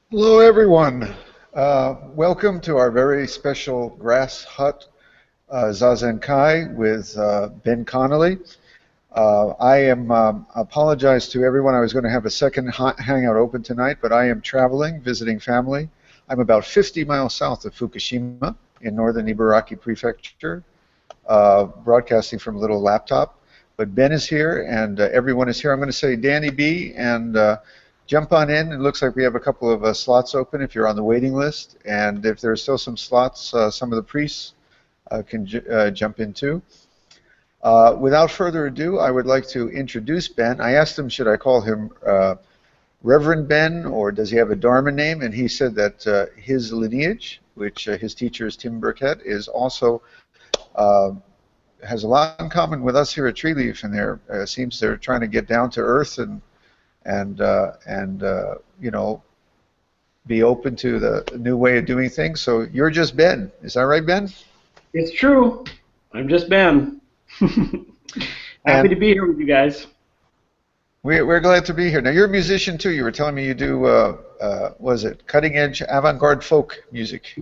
Hello, everyone. Welcome to our very special grass hut Zazenkai with Ben Connelly. I am apologize to everyone. I was going to have a second hangout open tonight, but I am traveling, visiting family. I'm about 50 miles south of Fukushima in northern Ibaraki Prefecture, broadcasting from a little laptop. But Ben is here, and everyone is here. I'm going to say Danny B, and jump on in. It looks like we have a couple of slots open if you're on the waiting list, and if there are still some slots, some of the priests can jump in too. Without further ado, I would like to introduce Ben. I asked him, should I call him Reverend Ben, or does he have a Dharma name? And he said that his lineage, which his teacher is Tim Burkett, is also uh, has a lot in common with us here at Tree Leaf, and there seems they're trying to get down to earth and you know, be open to the new way of doing things. So you're just Ben, is that right, Ben? It's true. I'm just Ben. Happy And to be here with you guys. we're glad to be here. Now you're a musician too. You were telling me you do was it cutting edge avant-garde folk music?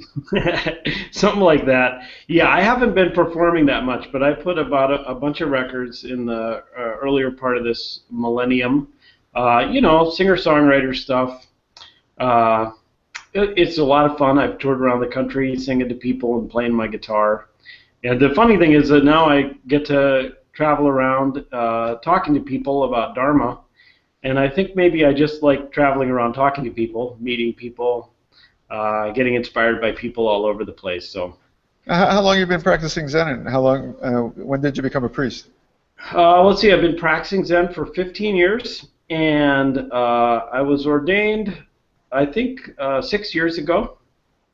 Something like that. Yeah, I haven't been performing that much, but I put about a bunch of records in the earlier part of this millennium. Singer-songwriter stuff. Uh, it's a lot of fun. I've toured around the country singing to people and playing my guitar. And the funny thing is that now I get to travel around talking to people about Dharma. And I think maybe I just like traveling around talking to people, meeting people, getting inspired by people all over the place. So How long have you been practicing Zen, and how long? When did you become a priest? let's see, I've been practicing Zen for 15 years, and I was ordained, I think, 6 years ago.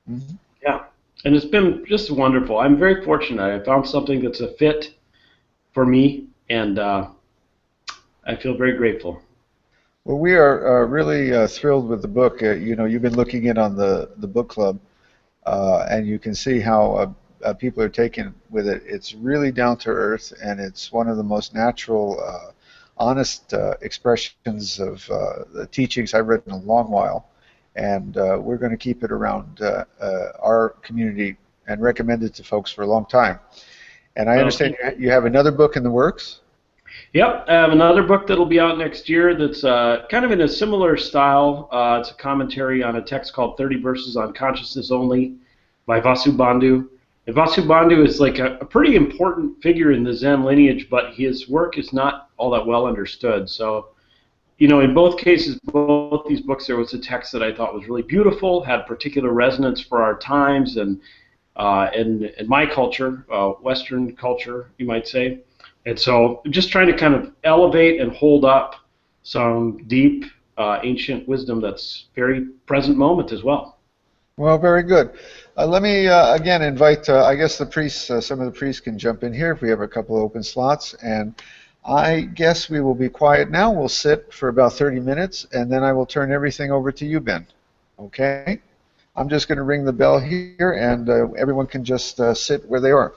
Mhm. Yeah, and it's been just wonderful. I'm very fortunate. I found something that's a fit for me, and I feel very grateful. Well, we are really thrilled with the book. You know, you've been looking in on the book club, and you can see how people are taken with it. It's really down to earth, and it's one of the most natural, honest expressions of the teachings I've read in a long while. And we're going to keep it around our community and recommend it to folks for a long time. And I Well, understand you have another book in the works. yep, I have another book that'll be out next year that's kind of in a similar style. It's a commentary on a text called 30 Verses on Consciousness Only by Vasubandhu. And Vasubandhu is like a pretty important figure in the Zen lineage, but his work is not all that well understood. So, in both cases, both these books, there was a text that I thought was really beautiful, had particular resonance for our times and my culture, Western culture, you might say. And so just trying to kind of elevate and hold up some deep ancient wisdom that's very present moment as well. Well, very good. Let me again invite, I guess the priests, some of the priests can jump in here if we have a couple of open slots. And I guess we will be quiet now. We'll sit for about 30 minutes, and then I will turn everything over to you, Ben. Okay? I'm just going to ring the bell here, and everyone can just sit where they are.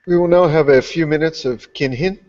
We will now have a few minutes of kinhin.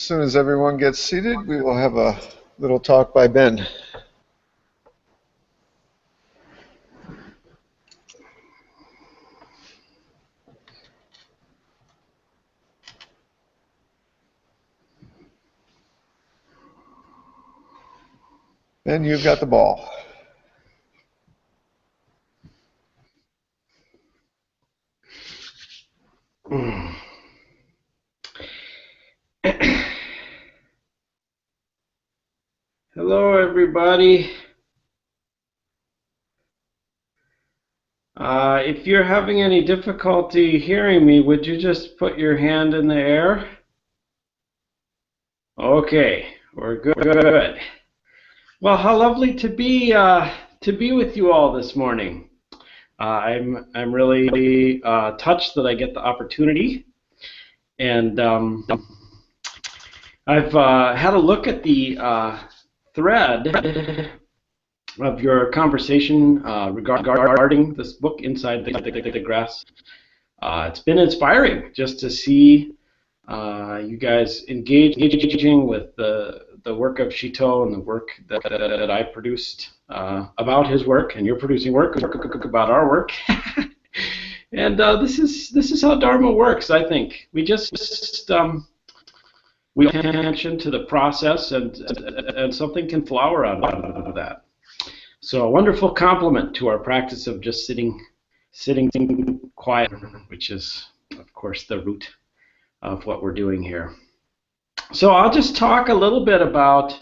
soon as everyone gets seated, we will have a little talk by Ben. Ben, you've got the ball. Hello, everybody. If you're having any difficulty hearing me, would you just put your hand in the air? Okay, we're good. Well, how lovely to be with you all this morning. I'm really touched that I get the opportunity, and I've had a look at the thread of your conversation regarding this book, Inside the Grass. It's been inspiring just to see you guys engaging with the work of Shito and the work that I produced about his work, and you're producing work about our work. And this is how Dharma works. I think we just we pay attention to the process, and something can flower out of that. So a wonderful compliment to our practice of just sitting quiet, which is, of course, the root of what we're doing here. So I'll just talk a little bit about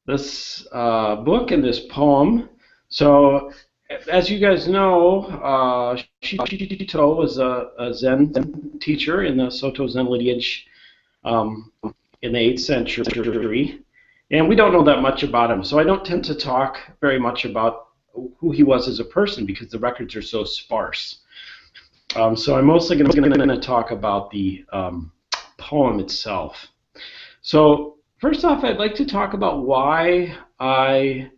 this book and this poem. So, as you guys know, Shito was a Zen teacher in the Soto Zen lineage in the 8th century. And we don't know that much about him, so I don't tend to talk very much about who he was as a person because the records are so sparse. So I'm mostly going to talk about the poem itself. So first off, I'd like to talk about why I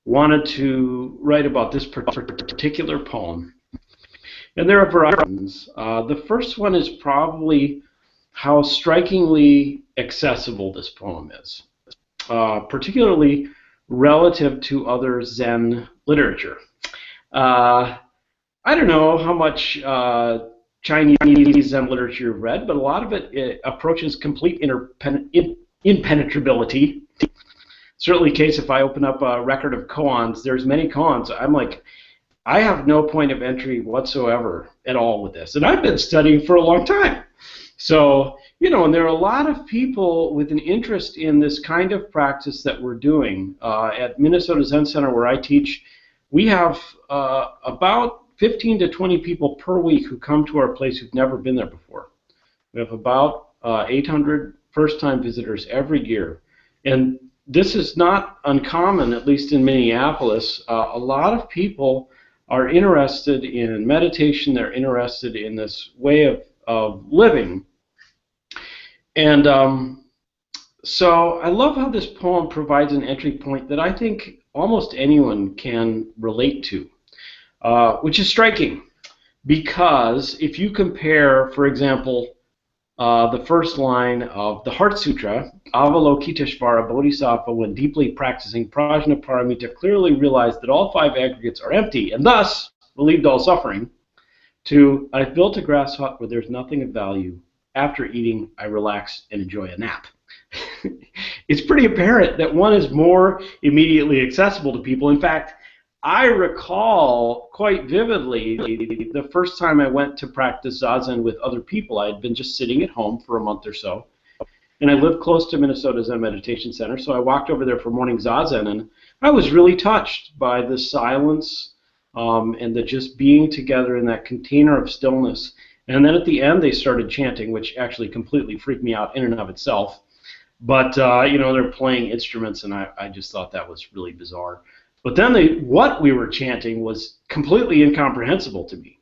wanted to write about this particular poem. And there are a variety of reasons. The first one is probably how strikingly accessible this poem is. Particularly relative to other Zen literature. I don't know how much Chinese Zen literature you've read, but a lot of it approaches complete impenetrability. Certainly the case if I open up a record of koans, there's many koans. I'm like, I have no point of entry whatsoever at all with this. And I've been studying for a long time. So, and there are a lot of people with an interest in this kind of practice that we're doing. At Minnesota Zen Center, where I teach, we have about 15 to 20 people per week who come to our place who've never been there before. We have about 800 first-time visitors every year. And this is not uncommon, at least in Minneapolis. A lot of people are interested in meditation. They're interested in this way of living. And so I love how this poem provides an entry point that I think almost anyone can relate to, which is striking because if you compare, for example, the first line of the Heart Sutra, Avalokiteshvara Bodhisattva, when deeply practicing Prajnaparamita, clearly realized that all 5 aggregates are empty and thus relieved all suffering, to I've built a grass hut where there's nothing of value. After eating, I relax and enjoy a nap. It's pretty apparent that one is more immediately accessible to people. In fact, I recall quite vividly the first time I went to practice Zazen with other people. I had been just sitting at home for a month or so, and I lived close to Minnesota Zen Meditation Center, so I walked over there for morning Zazen, and I was really touched by the silence and the just being together in that container of stillness. And then at the end, they started chanting, which actually completely freaked me out in and of itself. But, they're playing instruments, and I just thought that was really bizarre. But then what we were chanting was completely incomprehensible to me.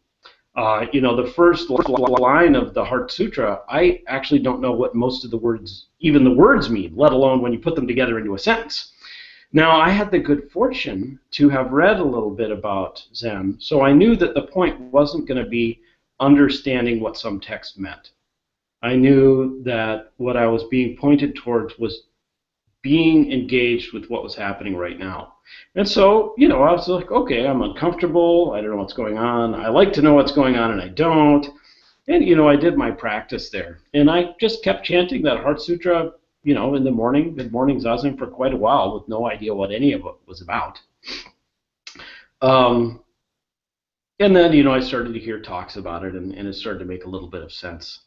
The first line of the Heart Sutra, I actually don't know what most of the words, even the words mean, let alone when you put them together into a sentence. Now, I had the good fortune to have read a little bit about Zen, so I knew that the point wasn't going to be understanding what some text meant. I knew that what I was being pointed towards was being engaged with what was happening right now. And so, I was like, okay, I'm uncomfortable. I don't know what's going on. I like to know what's going on, and I don't. And, I did my practice there. And I just kept chanting that Heart Sutra, in the morning, mid-morning zazen for quite a while with no idea what any of it was about. Um, and then, I started to hear talks about it, and it started to make a little bit of sense.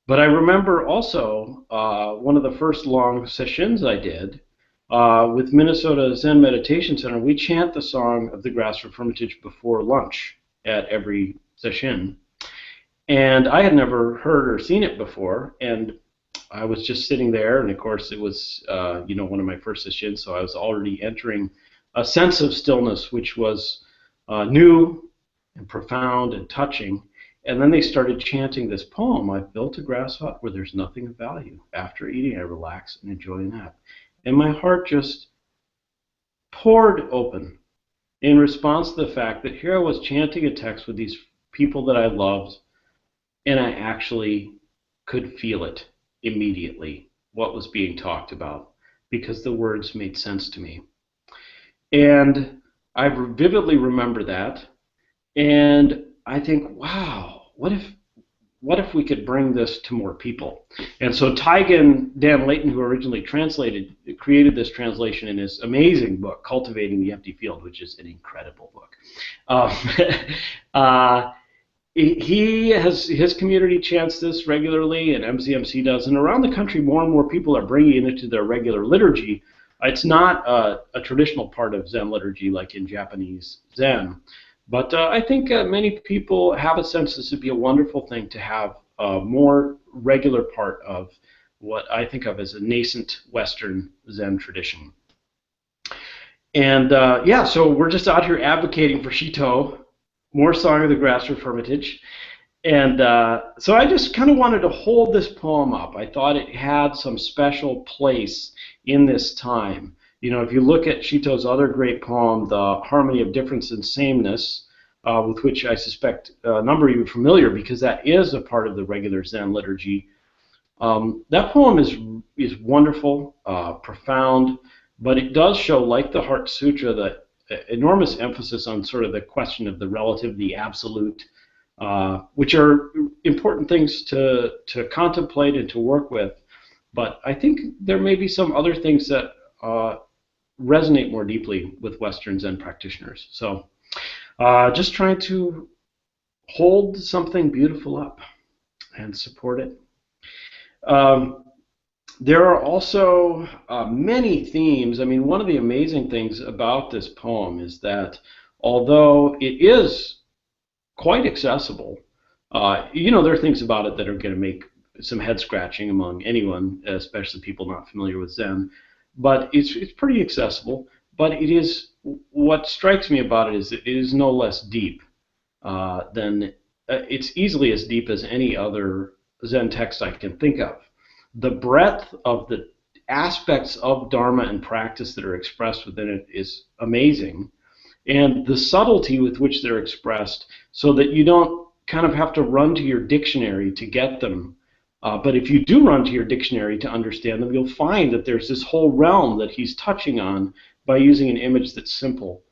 But I remember also one of the first long sessions I did with Minnesota Zen Meditation Center. We chant the song of the Grass for Hermitage before lunch at every session. And I had never heard or seen it before. And I was just sitting there. And of course, it was, one of my first sessions. So I was already entering a sense of stillness, which was new and profound and touching. And then they started chanting this poem, I've built a grass hut where there's nothing of value. After eating, I relax and enjoy a nap. And my heart just poured open in response to the fact that here I was chanting a text with these people that I loved, and I actually could feel it immediately, what was being talked about, because the words made sense to me. And I vividly remember that, and I think, wow, what if we could bring this to more people? And so Taigen Dan Layton, who originally created this translation in his amazing book, Cultivating the Empty Field, which is an incredible book. His community chants this regularly, and MCMC does, and around the country, more and more people are bringing it to their regular liturgy. It's not a traditional part of Zen liturgy like in Japanese Zen. But I think many people have a sense this would be a wonderful thing to have a more regular part of what I think of as a nascent Western Zen tradition. And so we're just out here advocating for Shito, more Song of the Grass for Hermitage. And so I just kind of wanted to hold this poem up. I thought it had some special place in this time. If you look at Shito's other great poem, The Harmony of Difference and Sameness, with which I suspect a number of you are familiar because that is a part of the regular Zen liturgy, that poem is wonderful, profound, but it does show, like the Heart Sutra, that enormous emphasis on sort of the question of the relative, the absolute, which are important things to contemplate and to work with. But I think there may be some other things that resonate more deeply with Western Zen practitioners. So just trying to hold something beautiful up and support it. There are also many themes. I mean, one of the amazing things about this poem is that although it is quite accessible, there are things about it that are going to make some head scratching among anyone, especially people not familiar with Zen. But it's pretty accessible. But it is, what strikes me about it is it is no less deep than it's easily as deep as any other Zen text I can think of. The breadth of the aspects of Dharma and practice that are expressed within it is amazing, and the subtlety with which they're expressed, so that you don't kind of have to run to your dictionary to get them. But if you do run to your dictionary to understand them, you'll find that there's this whole realm that he's touching on by using an image that's simple.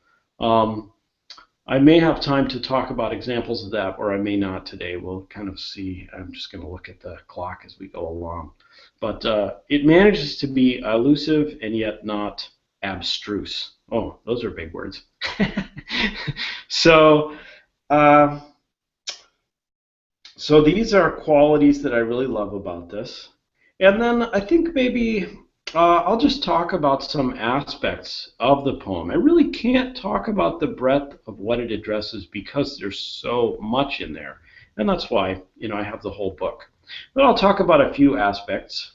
I may have time to talk about examples of that, or I may not today. We'll kind of see. I'm just going to look at the clock as we go along. But it manages to be elusive and yet not abstruse. Oh, those are big words. So these are qualities that I really love about this. And then I think maybe I'll just talk about some aspects of the poem. I really can't talk about the breadth of what it addresses because there's so much in there. And that's why, I have the whole book. But I'll talk about a few aspects.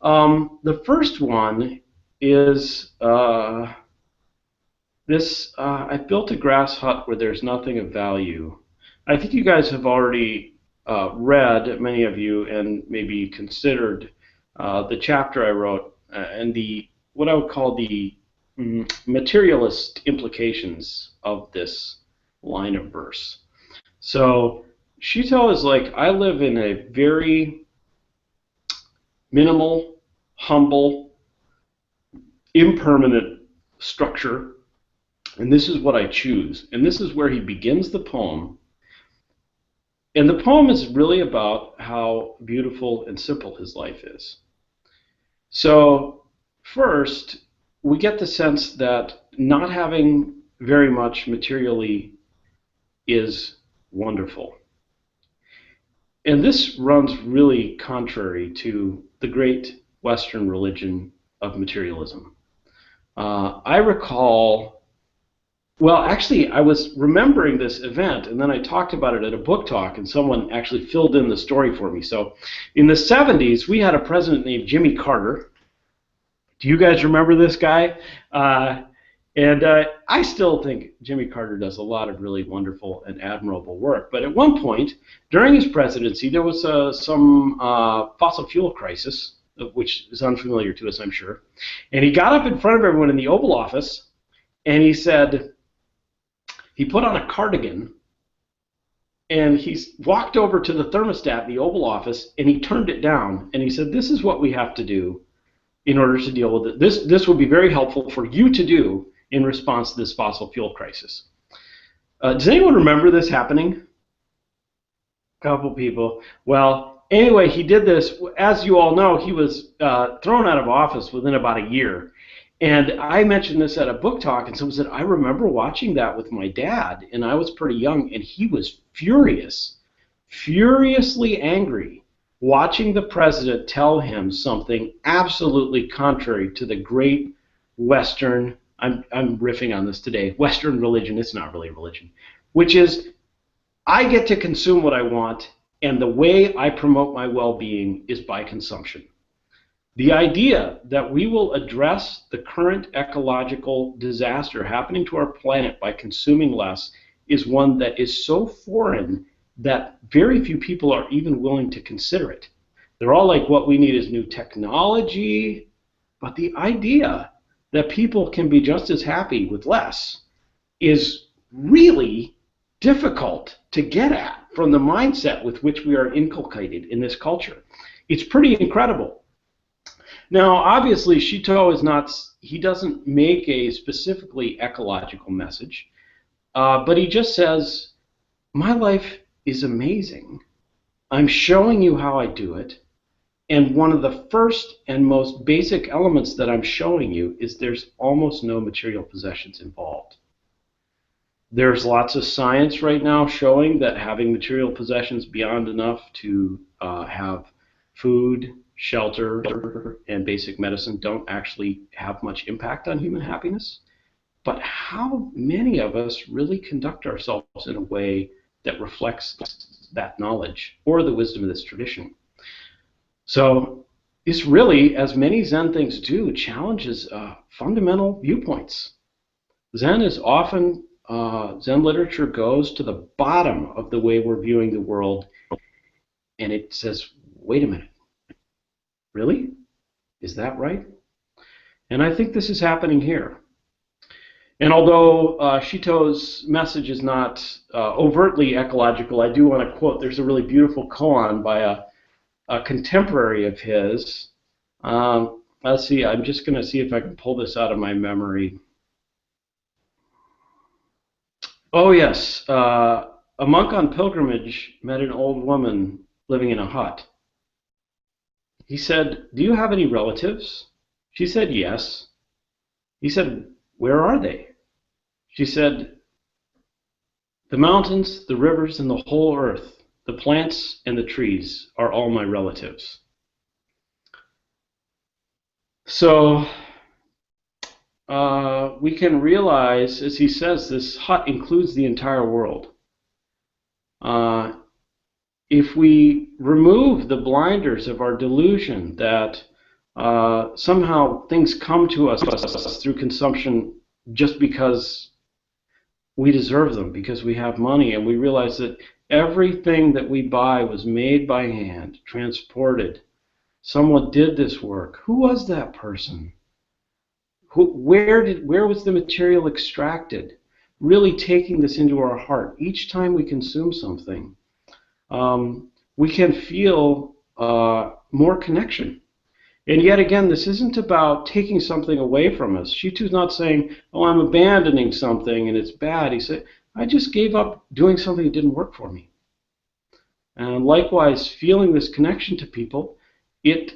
The first one is this, I built a grass hut where there's nothing of value. I think you guys have already read, many of you, and maybe considered the chapter I wrote and the what I would call the materialist implications of this line of verse. So Shito is like, I live in a very minimal, humble, impermanent structure, and this is what I choose. And this is where he begins the poem. And the poem is really about how beautiful and simple his life is. So, first, we get the sense that not having very much materially is wonderful. And this runs really contrary to the great Western religion of materialism. I recall, well, actually, I was remembering this event, and then I talked about it at a book talk, and someone actually filled in the story for me. So, in the 70s, we had a president named Jimmy Carter. Do you guys remember this guy? And I still think Jimmy Carter does a lot of really wonderful and admirable work. But at one point, during his presidency, there was some fossil fuel crisis, which is unfamiliar to us, I'm sure. And he got up in front of everyone in the Oval Office, and he said, he put on a cardigan, and he walked over to the thermostat in the Oval Office, and he turned it down, and he said, this is what we have to do in order to deal with it. This would be very helpful for you to do in response to this fossil fuel crisis. Does anyone remember this happening? A couple people. Well, anyway, he did this. As you all know, he was thrown out of office within about a year. And I mentioned this at a book talk, and someone said, I remember watching that with my dad, and I was pretty young, and he was furiously angry, watching the president tell him something absolutely contrary to the great Western, I'm riffing on this today, Western religion. It's not really a religion, which is I get to consume what I want, and the way I promote my well-being is by consumption. The idea that we will address the current ecological disaster happening to our planet by consuming less is one that is so foreign that very few people are even willing to consider it. They're all like, what we need is new technology, but the idea that people can be just as happy with less is really difficult to get at from the mindset with which we are inculcated in this culture. It's pretty incredible. Now, obviously, Shito is not, he doesn't make a specifically ecological message, but he just says, my life is amazing. I'm showing you how I do it. And one of the first and most basic elements that I'm showing you is there's almost no material possessions involved. There's lots of science right now showing that having material possessions beyond enough to have food, shelter, and basic medicine don't actually have much impact on human happiness. But how many of us really conduct ourselves in a way that reflects that knowledge or the wisdom of this tradition? So this really, as many Zen things do, challenges fundamental viewpoints. Zen is often, Zen literature goes to the bottom of the way we're viewing the world, and it says, wait a minute, really? Is that right? And I think this is happening here. And although Shito's message is not overtly ecological, I do want to quote, there's a really beautiful koan by a contemporary of his. Let's see, I'm just going to see if I can pull this out of my memory. Oh yes, a monk on pilgrimage met an old woman living in a hut. He said, do you have any relatives? She said, yes. He said, where are they? She said, the mountains, the rivers, and the whole earth, the plants and the trees are all my relatives. So we can realize, as he says, this hut includes the entire world. If we remove the blinders of our delusion that somehow things come to us through consumption just because we deserve them, because we have money, and we realize that everything that we buy was made by hand, transported. Someone did this work. Who was that person? Where was the material extracted? Really taking this into our heart. Each time we consume something, we can feel more connection And yet again, this isn't about taking something away from us. Shitu's not saying, oh, I'm abandoning something and it's bad. He said, I just gave up doing something that didn't work for me. And likewise, feeling this connection to people, it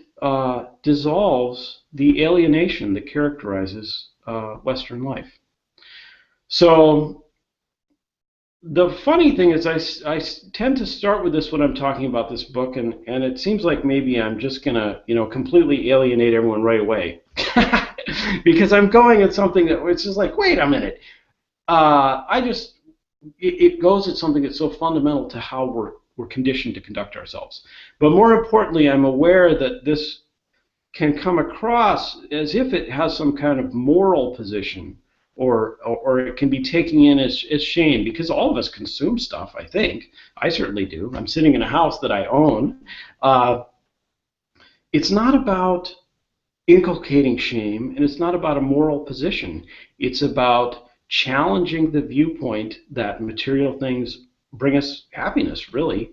dissolves the alienation that characterizes Western life. So the funny thing is I tend to start with this when I'm talking about this book, and it seems like maybe I'm just going to, completely alienate everyone right away. Because I'm going at something that it's just like, wait a minute. It goes at something that's so fundamental to how we're conditioned to conduct ourselves. But more importantly, I'm aware that this can come across as if it has some kind of moral position, or it can be taken in as shame, because all of us consume stuff, I think. I certainly do. I'm sitting in a house that I own. It's not about inculcating shame, and it's not about a moral position. It's about challenging the viewpoint that material things bring us happiness, really,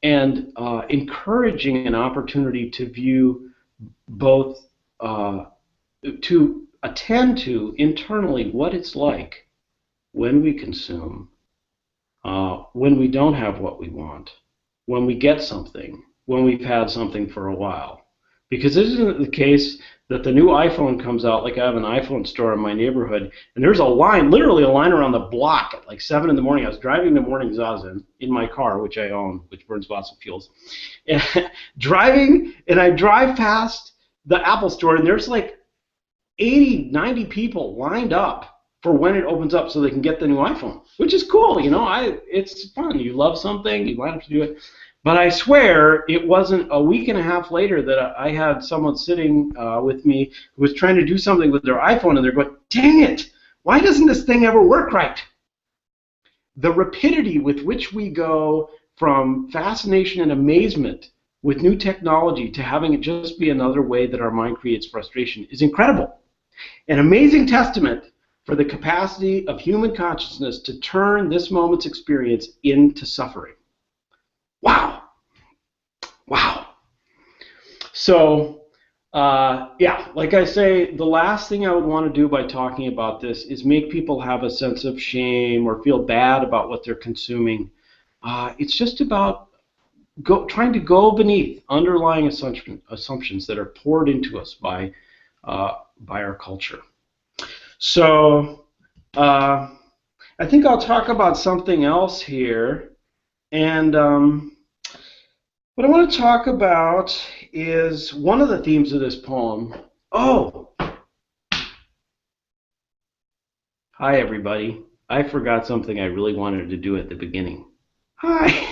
and encouraging an opportunity to view both, to attend to internally what it's like when we consume, when we don't have what we want, when we get something, when we've had something for a while. Because isn't it the case that the new iPhone comes out, like I have an iPhone store in my neighborhood, and there's a line, literally a line around the block at like 7 in the morning. I was driving to morning zazen in my car, which I own, which burns fossil fuels, and I drive past the Apple store, and there's like 80, 90 people lined up for when it opens up so they can get the new iPhone, which is cool. It's fun. You love something, you line up to do it. But I swear it wasn't a week and a half later that I had someone sitting with me who was trying to do something with their iPhone, and they're going, dang it, why doesn't this thing ever work right? The rapidity with which we go from fascination and amazement with new technology to having it just be another way that our mind creates frustration is incredible. An amazing testament for the capacity of human consciousness to turn this moment's experience into suffering. Wow. Wow. So, like I say, the last thing I would want to do by talking about this is make people have a sense of shame or feel bad about what they're consuming. It's just about trying to go beneath underlying assumptions that are poured into us by our culture. So I think I'll talk about something else here. And what I want to talk about is one of the themes of this poem. Oh, hi, everybody. I forgot something I really wanted to do at the beginning. Hi.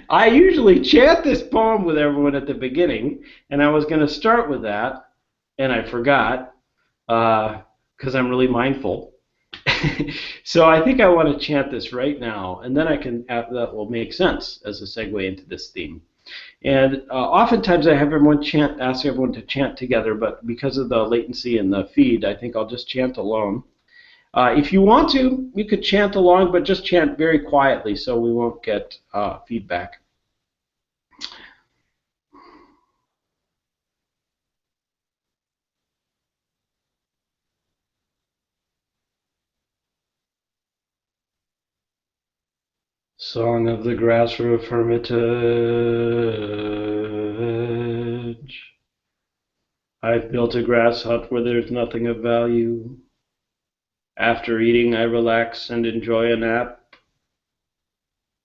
I usually chant this poem with everyone at the beginning, and I was going to start with that, and I forgot, because I'm really mindful. So I think I want to chant this right now, and then that will make sense as a segue into this theme. And oftentimes I have ask everyone to chant together, but because of the latency in the feed, I think I'll just chant alone. If you want to, you could chant along, but just chant very quietly so we won't get feedback. Song of the Grass Roof Hermitage. I've built a grass hut where there's nothing of value. After eating, I relax and enjoy a nap.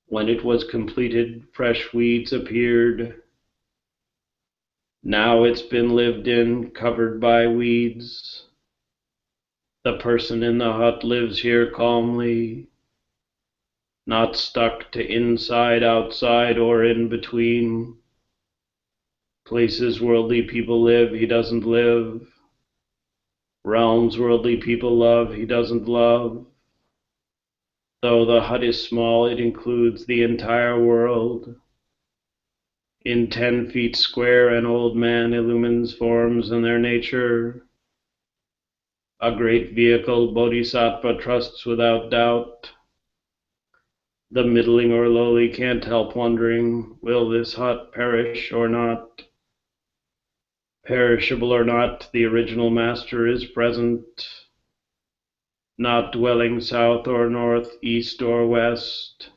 When it was completed, fresh weeds appeared. Now it's been lived in, covered by weeds. The person in the hut lives here calmly, not stuck to inside, outside, or in between. Places worldly people live, he doesn't live. Realms worldly people love, he doesn't love. Though the hut is small, it includes the entire world. In 10 feet square, an old man illumines forms and their nature. A great vehicle, Bodhisattva trusts without doubt. The middling or lowly can't help wondering, will this hut perish or not? Perishable or not, the original master is present, not dwelling south or north, east or west.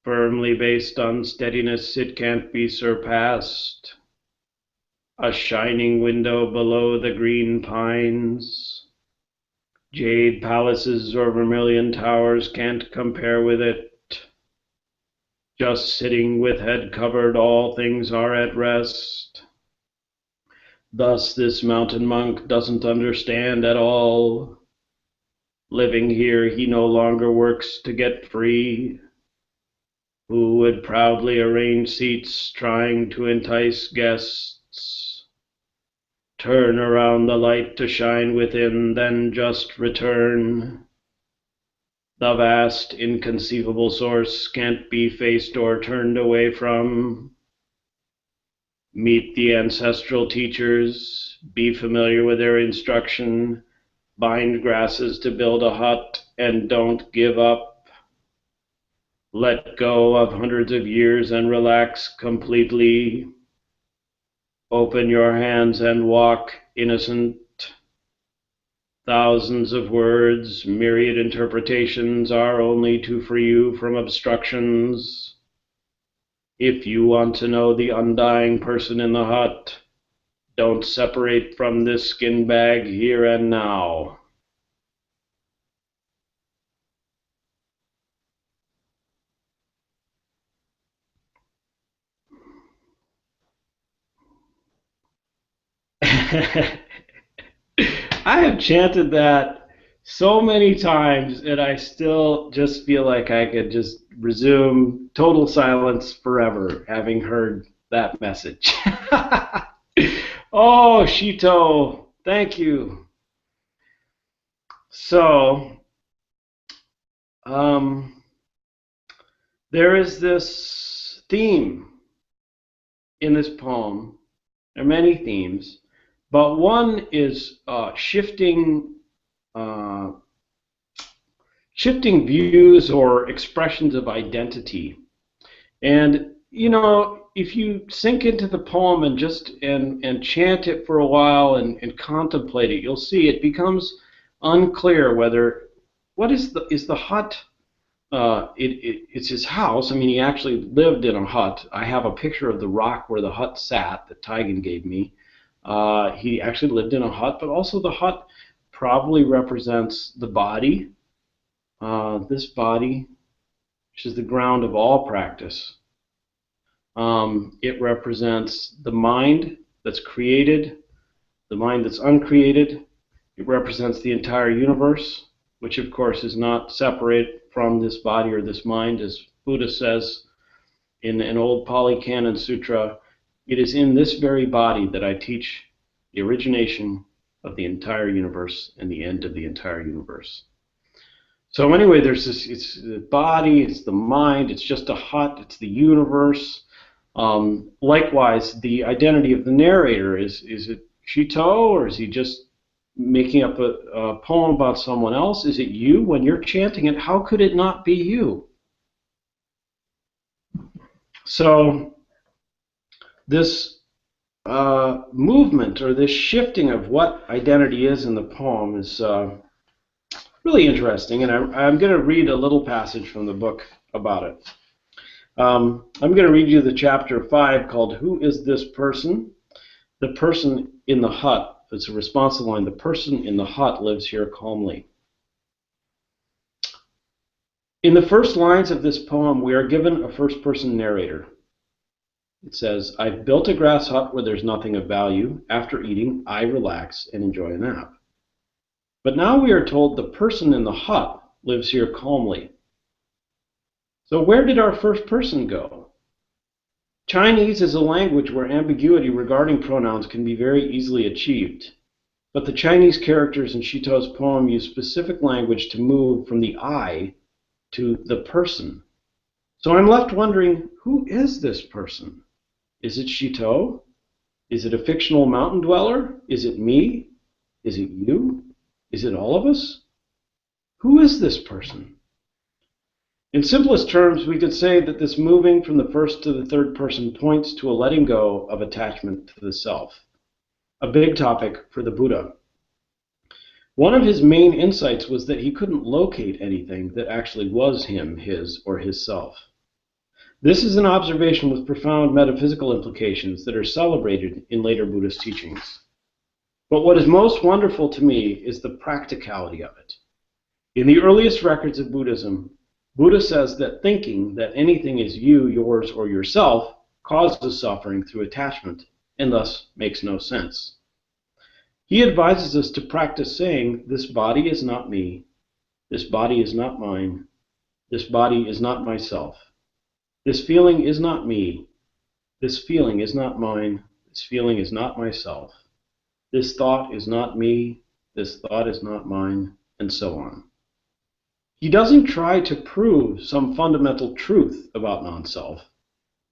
Firmly based on steadiness, it can't be surpassed. A shining window below the green pines. Jade palaces or vermilion towers can't compare with it. Just sitting with head covered, all things are at rest. Thus this mountain monk doesn't understand at all. Living here, he no longer works to get free. Who would proudly arrange seats, trying to entice guests? Turn around the light to shine within, then just return. The vast, inconceivable source can't be faced or turned away from. Meet the ancestral teachers, be familiar with their instruction, bind grasses to build a hut, and don't give up. Let go of hundreds of years and relax completely. Open your hands and walk, innocent. Thousands of words, myriad interpretations are only to free you from obstructions. If you want to know the undying person in the hut, don't separate from this skin bag here and now. I have chanted that so many times, and I still just feel like I could just resume total silence forever, having heard that message. Oh, Shito, thank you. So, there is this theme in this poem. There are many themes, but one is shifting views or expressions of identity. And you know, if you sink into the poem and just and chant it for a while and contemplate it, you'll see it becomes unclear whether what is the hut. It's his house. I mean, he actually lived in a hut. I have a picture of the rock where the hut sat that Taigen gave me. He actually lived in a hut, but also the hut probably represents the body. This body, which is the ground of all practice. It represents the mind that's created, the mind that's uncreated. It represents the entire universe, which of course is not separate from this body or this mind, as Buddha says in an old Pali Canon Sutra. It is in this very body that I teach the origination of the entire universe and the end of the entire universe. So anyway, there's this, it's the body, it's the mind, it's just a hut, it's the universe. Likewise, the identity of the narrator, is it Shito, or is he just making up a poem about someone else? Is it you? When you're chanting it, how could it not be you? So this movement, or this shifting of what identity is in the poem, is really interesting, and I'm going to read a little passage from the book about it. I'm going to read you the chapter 5 called "Who is this person?" The person in the hut. It's a responsive line. The person in the hut lives here calmly. In the first lines of this poem, we are given a first-person narrator. It says, "I've built a grass hut where there's nothing of value. After eating, I relax and enjoy a nap." But now we are told the person in the hut lives here calmly. So where did our first person go? Chinese is a language where ambiguity regarding pronouns can be very easily achieved. But the Chinese characters in Shito's poem use specific language to move from the I to the person. So I'm left wondering, who is this person? Is it Shito? Is it a fictional mountain dweller? Is it me? Is it you? Is it all of us? Who is this person? In simplest terms, we could say that this moving from the first to the third person points to a letting go of attachment to the self, a big topic for the Buddha. One of his main insights was that he couldn't locate anything that actually was him, his, or his self. This is an observation with profound metaphysical implications that are celebrated in later Buddhist teachings. But what is most wonderful to me is the practicality of it. In the earliest records of Buddhism, Buddha says that thinking that anything is you, yours, or yourself causes suffering through attachment and thus makes no sense. He advises us to practice saying, this body is not me, this body is not mine, this body is not myself, this feeling is not me, this feeling is not mine, this feeling is not myself, this thought is not me, this thought is not mine, and so on. He doesn't try to prove some fundamental truth about non-self.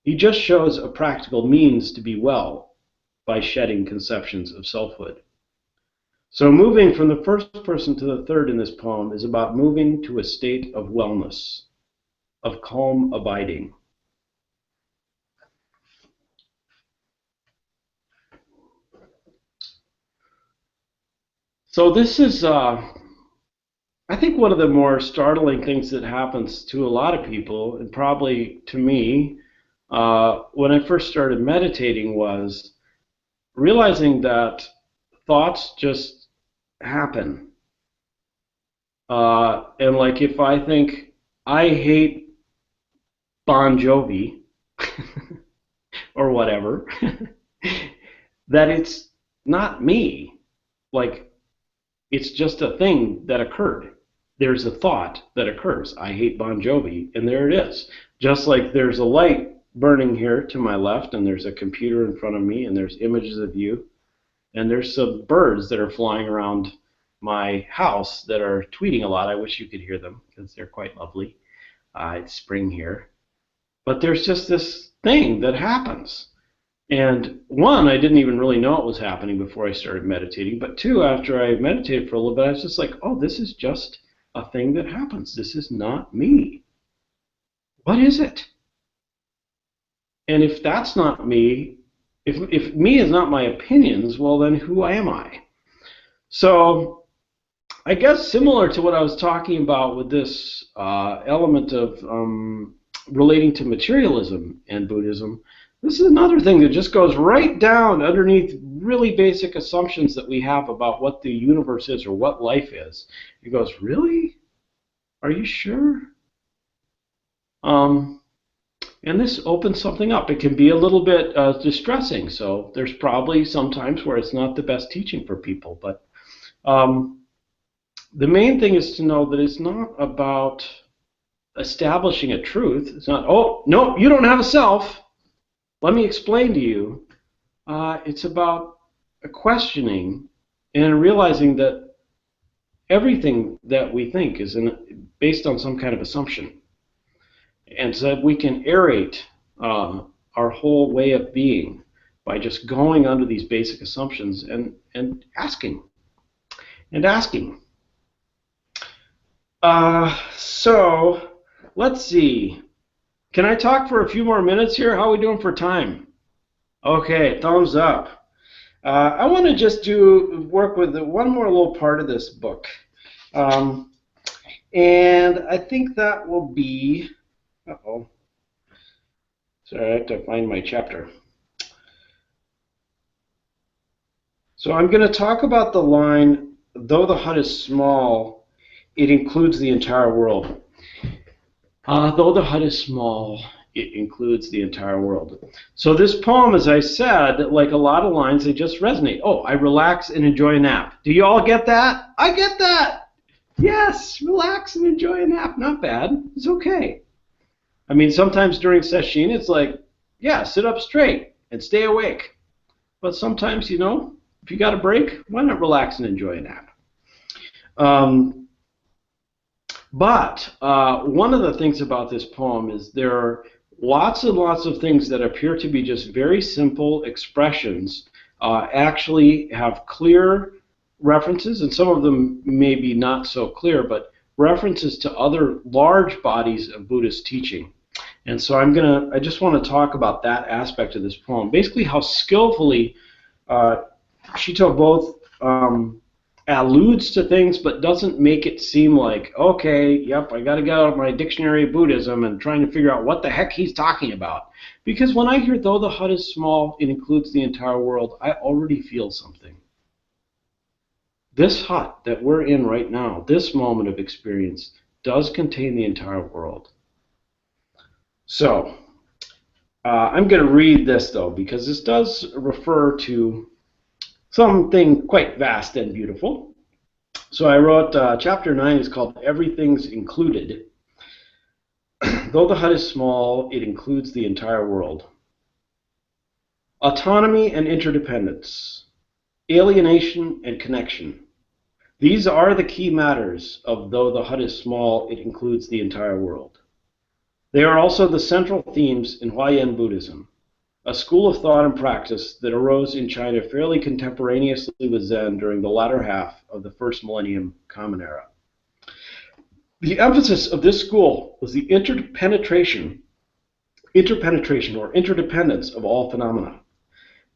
He just shows a practical means to be well by shedding conceptions of selfhood. So moving from the first person to the third in this poem is about moving to a state of wellness, of calm abiding. So this is, I think, one of the more startling things that happens to a lot of people, and probably to me, when I first started meditating, was realizing that thoughts just happen. And like if I think I hate Bon Jovi or whatever, that it's not me. Like it's just a thing that occurred. There's a thought that occurs. I hate Bon Jovi, and there it is. Just like there's a light burning here to my left, and there's a computer in front of me, and there's images of you. And there's some birds that are flying around my house that are tweeting a lot. I wish you could hear them because they're quite lovely. It's spring here. But there's just this thing that happens. And one, I didn't even really know it was happening before I started meditating. But two, after I meditated for a little bit, I was just like, oh, this is just a thing that happens. This is not me. What is it? And if that's not me, if me is not my opinions, well, then who am I? So I guess similar to what I was talking about with this element of relating to materialism and Buddhism, this is another thing that just goes right down underneath really basic assumptions that we have about what the universe is or what life is. It goes, really? Are you sure? And this opens something up. It can be a little bit distressing, so there's probably some times where it's not the best teaching for people. But the main thing is to know that it's not about establishing a truth. It's not, oh, no, you don't have a self. Let me explain to you. It's about a questioning and realizing that everything that we think is based on some kind of assumption. And so that we can aerate our whole way of being by just going under these basic assumptions and asking. And asking. So, let's see. Can I talk for a few more minutes here? How are we doing for time? Okay, thumbs up. I want to just work with one more little part of this book. And I think that will be... Uh-oh. Sorry, I have to find my chapter. So I'm going to talk about the line, though the hut is small, it includes the entire world. Though the hut is small, it includes the entire world. So this poem, as I said, like a lot of lines, they just resonate. Oh, I relax and enjoy a nap. Do you all get that? I get that! Yes, relax and enjoy a nap. Not bad. It's okay. I mean, sometimes during sesshin, it's like, yeah, sit up straight and stay awake. But sometimes, you know, if you got a break, why not relax and enjoy a nap? But one of the things about this poem is there are lots and lots of things that appear to be just very simple expressions actually have clear references, and some of them may be not so clear, but references to other large bodies of Buddhist teaching. And so I just want to talk about that aspect of this poem. Basically, how skillfully Shito both alludes to things, but doesn't make it seem like, okay, yep, I got to get out my dictionary of Buddhism and trying to figure out what the heck he's talking about. Because when I hear, though the hut is small, it includes the entire world, I already feel something. This hut that we're in right now, this moment of experience, does contain the entire world. So, I'm going to read this, though, because this does refer to something quite vast and beautiful. So I wrote, chapter 9 is called Everything's Included. Though the hut is small, it includes the entire world. Autonomy and interdependence, alienation and connection. These are the key matters of though the hut is small, it includes the entire world. They are also the central themes in Huayan Buddhism, a school of thought and practice that arose in China fairly contemporaneously with Zen during the latter half of the first millennium Common Era. The emphasis of this school was the interpenetration or interdependence of all phenomena.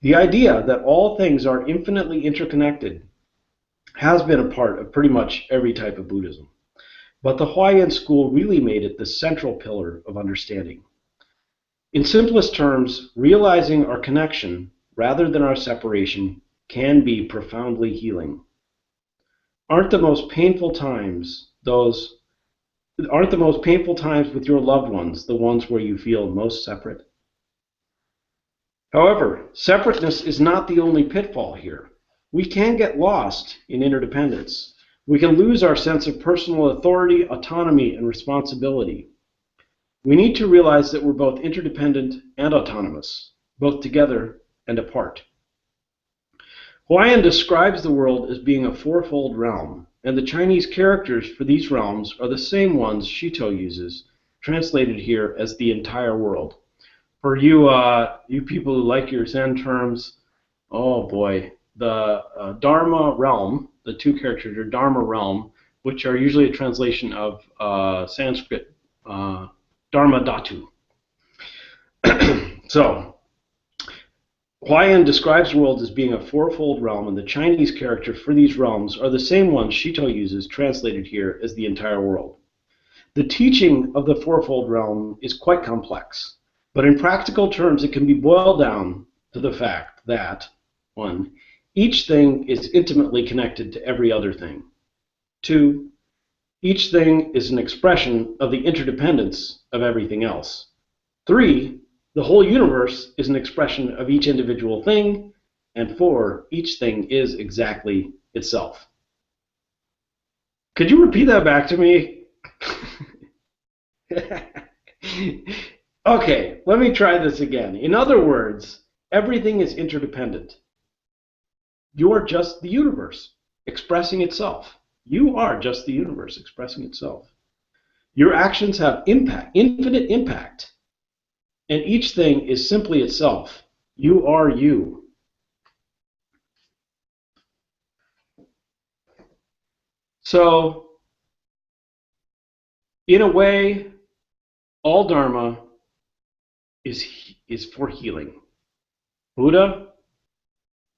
The idea that all things are infinitely interconnected has been a part of pretty much every type of Buddhism. But the Huayan school really made it the central pillar of understanding. In simplest terms, realizing our connection rather than our separation can be profoundly healing. Aren't the most painful times with your loved ones the ones where you feel most separate? However, separateness is not the only pitfall here. We can get lost in interdependence. We can lose our sense of personal authority, autonomy, and responsibility. We need to realize that we're both interdependent and autonomous, both together and apart. Huayan describes the world as being a fourfold realm, and the Chinese characters for these realms are the same ones Shito uses, translated here as the entire world. For you people who like your Zen terms, oh boy, the Dharma realm, the two characters are Dharma realm, which are usually a translation of Sanskrit Dharma Dhatu. So, Huayan describes the world as being a fourfold realm, and the Chinese character for these realms are the same ones Shito uses, translated here as the entire world. The teaching of the fourfold realm is quite complex, but in practical terms it can be boiled down to the fact that, 1, each thing is intimately connected to every other thing. 2, each thing is an expression of the interdependence of everything else. 3, the whole universe is an expression of each individual thing. And 4, each thing is exactly itself. Could you repeat that back to me? Okay, let me try this again. In other words, everything is interdependent. You are just the universe expressing itself. You are just the universe expressing itself. Your actions have impact, infinite impact, and each thing is simply itself. You are you. So, in a way, all Dharma is for healing. Buddha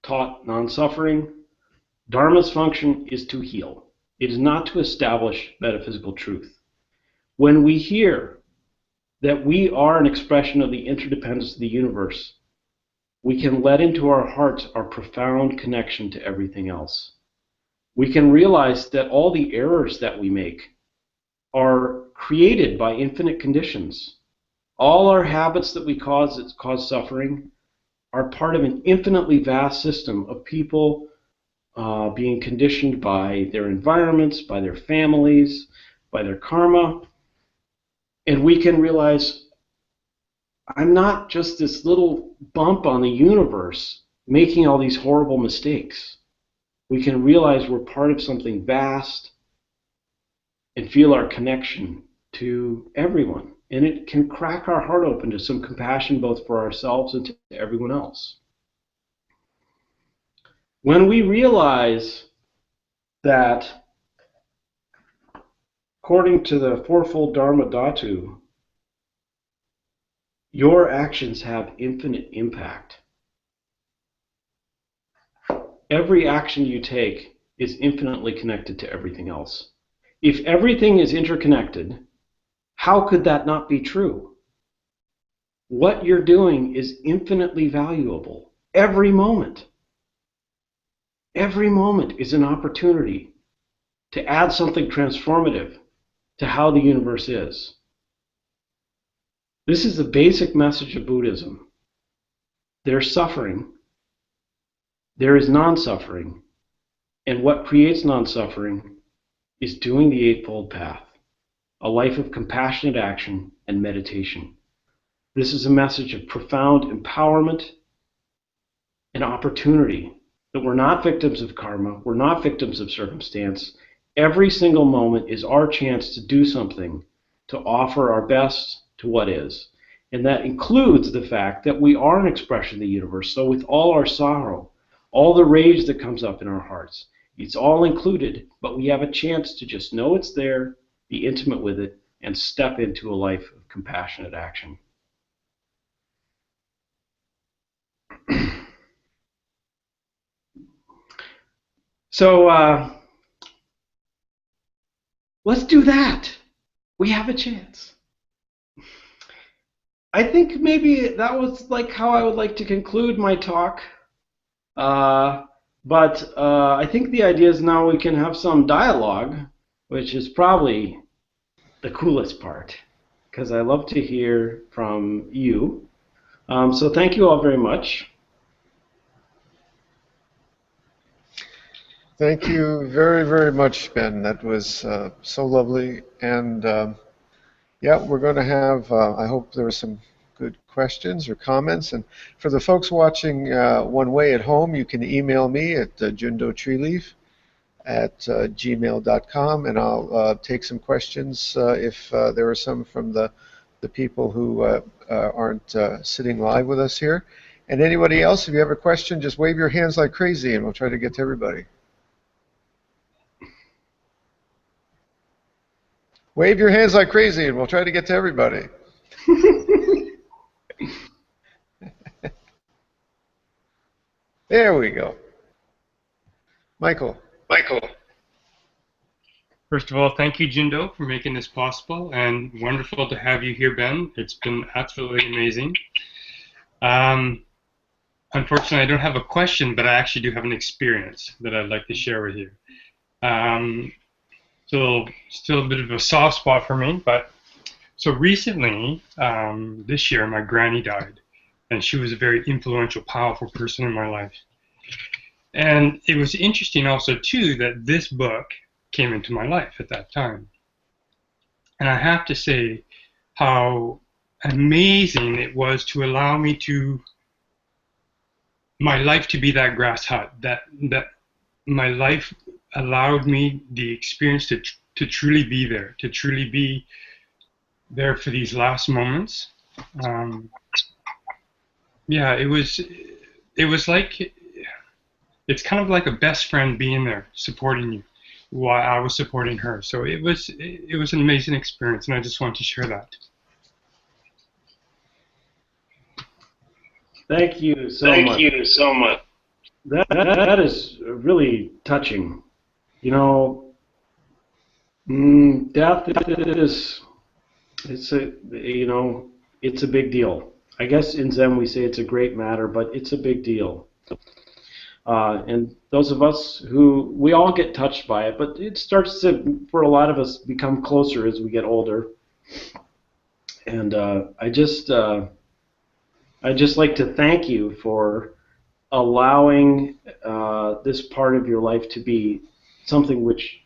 taught non-suffering. Dharma's function is to heal. It is not to establish metaphysical truth. When we hear that we are an expression of the interdependence of the universe, we can let into our hearts our profound connection to everything else. We can realize that all the errors that we make are created by infinite conditions. All our habits that we cause that cause suffering are part of an infinitely vast system of people being conditioned by their environments, by their families, by their karma. And we can realize, I'm not just this little bump on the universe making all these horrible mistakes. We can realize we're part of something vast and feel our connection to everyone. And it can crack our heart open to some compassion both for ourselves and to everyone else. When we realize that according to the Fourfold Dharma Dhatu, your actions have infinite impact. Every action you take is infinitely connected to everything else. If everything is interconnected, how could that not be true? What you're doing is infinitely valuable. Every moment. Every moment is an opportunity to add something transformative to how the universe is. This is the basic message of Buddhism. There's suffering. There is non-suffering. And what creates non-suffering is doing the Eightfold Path, a life of compassionate action and meditation. This is a message of profound empowerment and opportunity, that we're not victims of karma, we're not victims of circumstance. Every single moment is our chance to do something, to offer our best to what is. And that includes the fact that we are an expression of the universe. So with all our sorrow, all the rage that comes up in our hearts, it's all included, but we have a chance to just know it's there, be intimate with it, and step into a life of compassionate action. So let's do that. We have a chance. I think maybe that was like how I would like to conclude my talk. But I think the idea is now we can have some dialogue, which is probably the coolest part, because I love to hear from you. So thank you all very much. Thank you very, very much, Ben. That was so lovely. And yeah, we're going to have, I hope there were some good questions or comments. And for the folks watching one way at home, you can email me at jundotreeleaf@gmail.com, and I'll take some questions if there are some from the people who aren't sitting live with us here. And anybody else, if you have a question, just wave your hands like crazy and we'll try to get to everybody. Wave your hands like crazy and we'll try to get to everybody. There we go. Michael. First of all, thank you, Jundo, for making this possible, and wonderful to have you here, Ben. It's been absolutely amazing. Unfortunately, I don't have a question, but I actually do have an experience that I'd like to share with you. Still a bit of a soft spot for me, but so recently, this year, my granny died, and she was a very influential, powerful person in my life. And it was interesting also, too, that this book came into my life at that time. And I have to say how amazing it was to allow me to, my life to be that grass hut, that my life allowed me the experience to truly be there, to truly be there for these last moments. Yeah, it was like, it's kind of like a best friend being there, supporting you while I was supporting her. So it was an amazing experience, and I just wanted to share that. Thank you so much. Thank you so much. That is really touching. You know, death is, it's a big deal. I guess in Zen we say it's a great matter, but it's a big deal. And those of us we all get touched by it, but it starts to, for a lot of us, become closer as we get older. And I just like to thank you for allowing this part of your life to be something which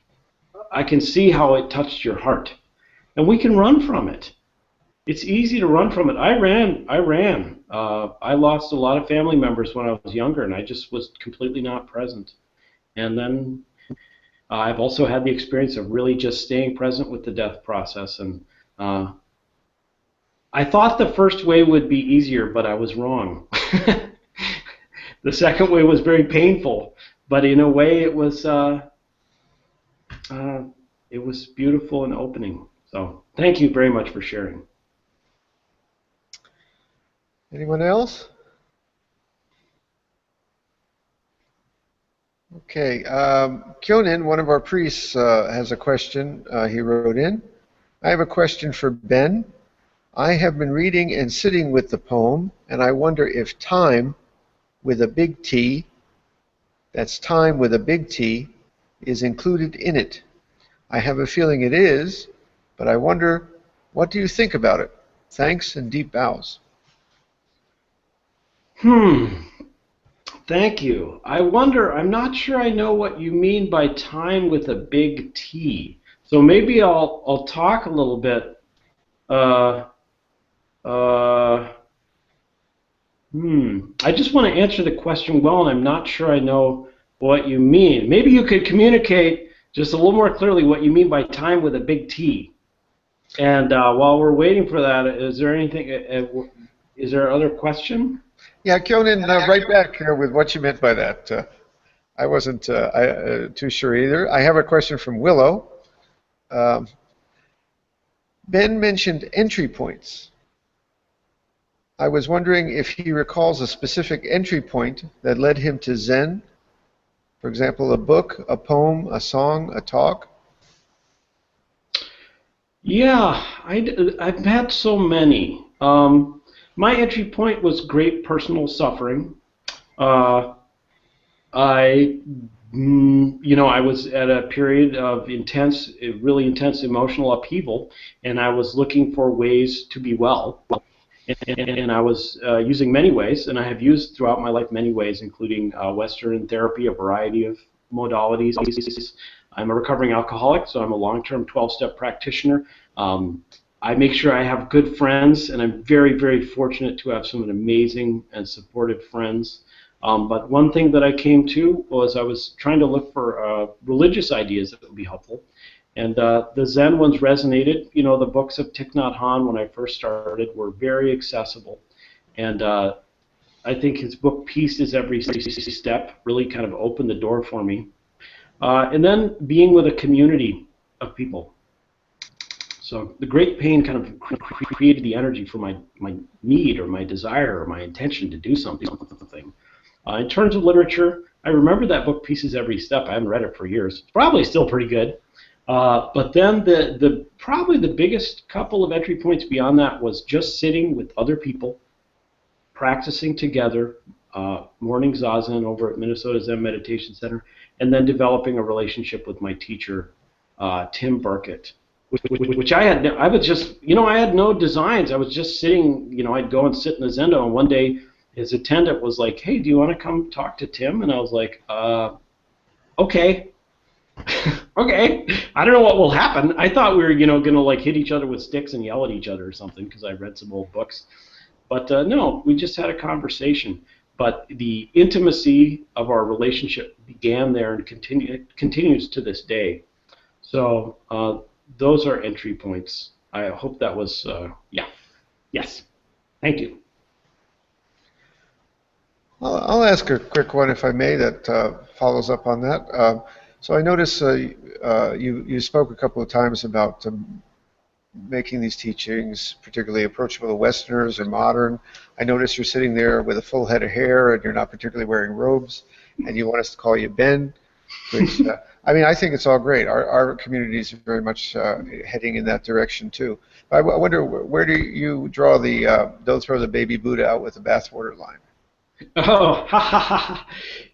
I can see how it touched your heart. And we can run from it. It's easy to run from it. I ran. I lost a lot of family members when I was younger, and I just was completely not present. And then I've also had the experience of really just staying present with the death process. And I thought the first way would be easier, but I was wrong. The second way was very painful, but in a way it was it was beautiful and opening. So thank you very much for sharing. Anyone else? Okay. Kyonin, one of our priests, has a question he wrote in. I have a question for Ben. I have been reading and sitting with the poem, and I wonder if time with a big T, that's time with a big T, is included in it. I have a feeling it is, but I wonder, what do you think about it? Thanks and deep bows. Thank you. I wonder, I'm not sure I know what you mean by time with a big T. So maybe I'll talk a little bit. I just want to answer the question well, and I'm not sure I know what you mean. Maybe you could communicate just a little more clearly what you mean by time with a big T. And while we're waiting for that, is there anything? Is there other question? Yeah, Kyonin, right back with what you meant by that. I wasn't too sure either. I have a question from Willow. Ben mentioned entry points. I was wondering if he recalls a specific entry point that led him to Zen. For example, a book, a poem, a song, a talk. Yeah, I've had so many. My entry point was great personal suffering. I was at a period of really intense emotional upheaval, and I was looking for ways to be well. And I was using many ways, and I have used throughout my life many ways, including Western therapy, a variety of modalities. I'm a recovering alcoholic, so I'm a long-term 12-step practitioner. I make sure I have good friends, and I'm very, very fortunate to have some amazing and supportive friends. But one thing that I came to was I was trying to look for religious ideas that would be helpful. And the Zen ones resonated. You know, the books of Thich Nhat Hanh, when I first started, were very accessible. And I think his book, Peace is Every Step, really kind of opened the door for me. And then being with a community of people. So the great pain kind of created the energy for my need or my desire or my intention to do something. In terms of literature, I remember that book, Pieces Every Step. I haven't read it for years. It's probably still pretty good. But then probably the biggest couple of entry points beyond that was just sitting with other people, practicing together, morning zazen over at Minnesota Zen Meditation Center, and then developing a relationship with my teacher, Tim Burkett. Which I had no designs. I was just sitting, I'd go and sit in the Zendo, and one day his attendant was like, "Hey, do you want to come talk to Tim?" And I was like, okay. Okay. I don't know what will happen. I thought we were, going to hit each other with sticks and yell at each other or something because I read some old books. But no, we just had a conversation. But the intimacy of our relationship began there and continues to this day. So those are entry points. I hope that was, yes. Thank you. I'll ask a quick one, if I may, that follows up on that. So I noticed you spoke a couple of times about making these teachings particularly approachable to Westerners or modern. I noticed you're sitting there with a full head of hair and you're not particularly wearing robes, and you want us to call you Ben, which, I think it's all great. Our community is very much heading in that direction too. But I wonder, where do you draw the don't throw the baby Buddha out with the bathwater line? Oh,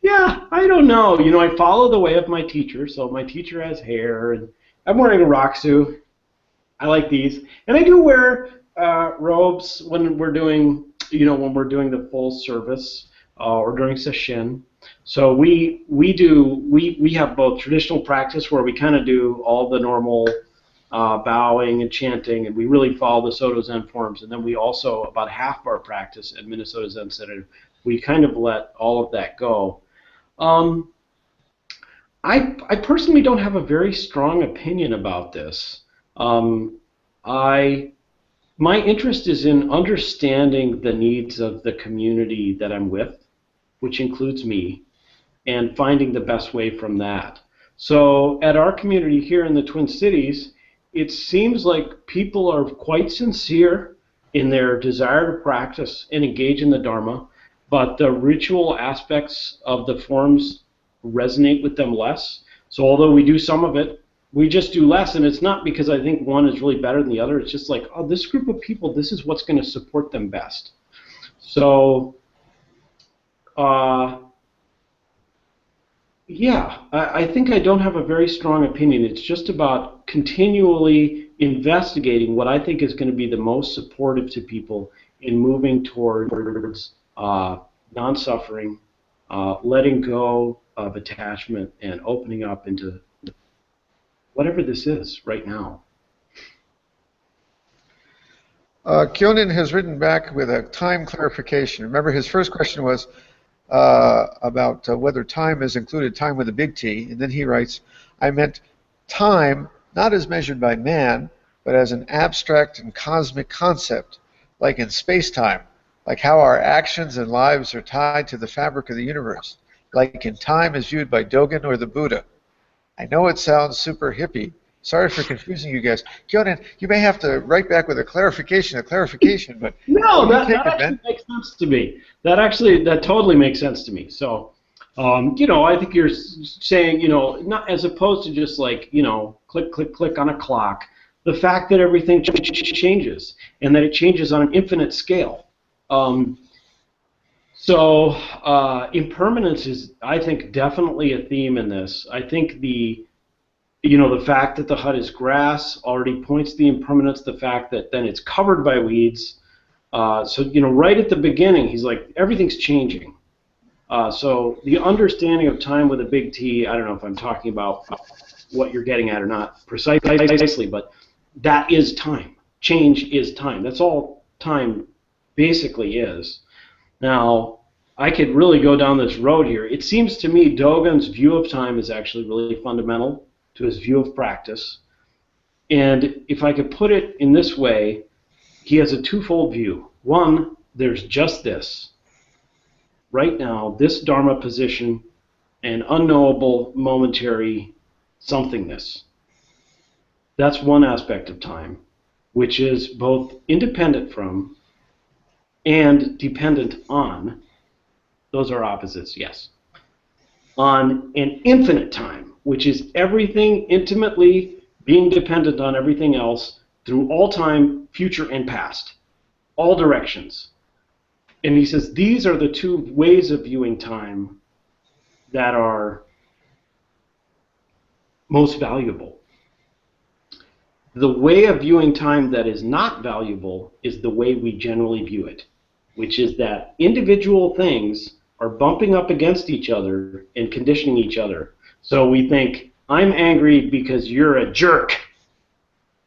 yeah, I don't know. I follow the way of my teacher. So my teacher has hair, and I'm wearing a rakusu. I like these, and I do wear robes when we're doing, the full service or during sesshin. So we have both traditional practice where we kind of do all the normal bowing and chanting, and we really follow the Soto Zen forms. And then we also, about half of our practice at Minnesota Zen Center, we kind of let all of that go. I personally don't have a very strong opinion about this. My interest is in understanding the needs of the community that I'm with, which includes me, and finding the best way from that. So at our community here in the Twin Cities, it seems like people are quite sincere in their desire to practice and engage in the Dharma, but the ritual aspects of the forms resonate with them less. So although we do some of it, we just do less, and it's not because I think one is really better than the other. It's just like, oh, this group of people, this is what's going to support them best. So, yeah, I think I don't have a very strong opinion. It's just about continually investigating what I think is going to be the most supportive to people in moving towards non-suffering, letting go of attachment, and opening up into whatever this is right now. Kyonin has written back with a time clarification. Remember, his first question was about whether time is included time with a big T, and then he writes, I meant time not as measured by man, but as an abstract and cosmic concept, like in space-time, like how our actions and lives are tied to the fabric of the universe, like in time as viewed by Dogen or the Buddha. I know it sounds super hippie. Sorry for confusing you guys. Kyonin, you may have to write back with a clarification, but... No, that actually makes sense to me. That totally makes sense to me. So, I think you're saying, not as opposed to just like, click, click, click on a clock, the fact that everything changes and that it changes on an infinite scale. Impermanence is, I think, definitely a theme in this. I think the fact that the hut is grass already points to the impermanence, the fact that then it's covered by weeds. Right at the beginning, he's like, everything's changing. So the understanding of time with a big T, I don't know if I'm talking about what you're getting at or not precisely, but that is time. Change is time. That's all time basically is. Now, I could really go down this road here. It seems to me Dogen's view of time is actually really fundamental to his view of practice. And if I could put it in this way, he has a twofold view. One, there's just this. Right now, this Dharma position and unknowable momentary somethingness. That's one aspect of time, which is both independent from and dependent on. Those are opposites, yes. On an infinite time, which is everything intimately being dependent on everything else through all time, future, and past, all directions. And he says these are the two ways of viewing time that are most valuable. The way of viewing time that is not valuable is the way we generally view it, which is that individual things are bumping up against each other and conditioning each other. So we think, I'm angry because you're a jerk,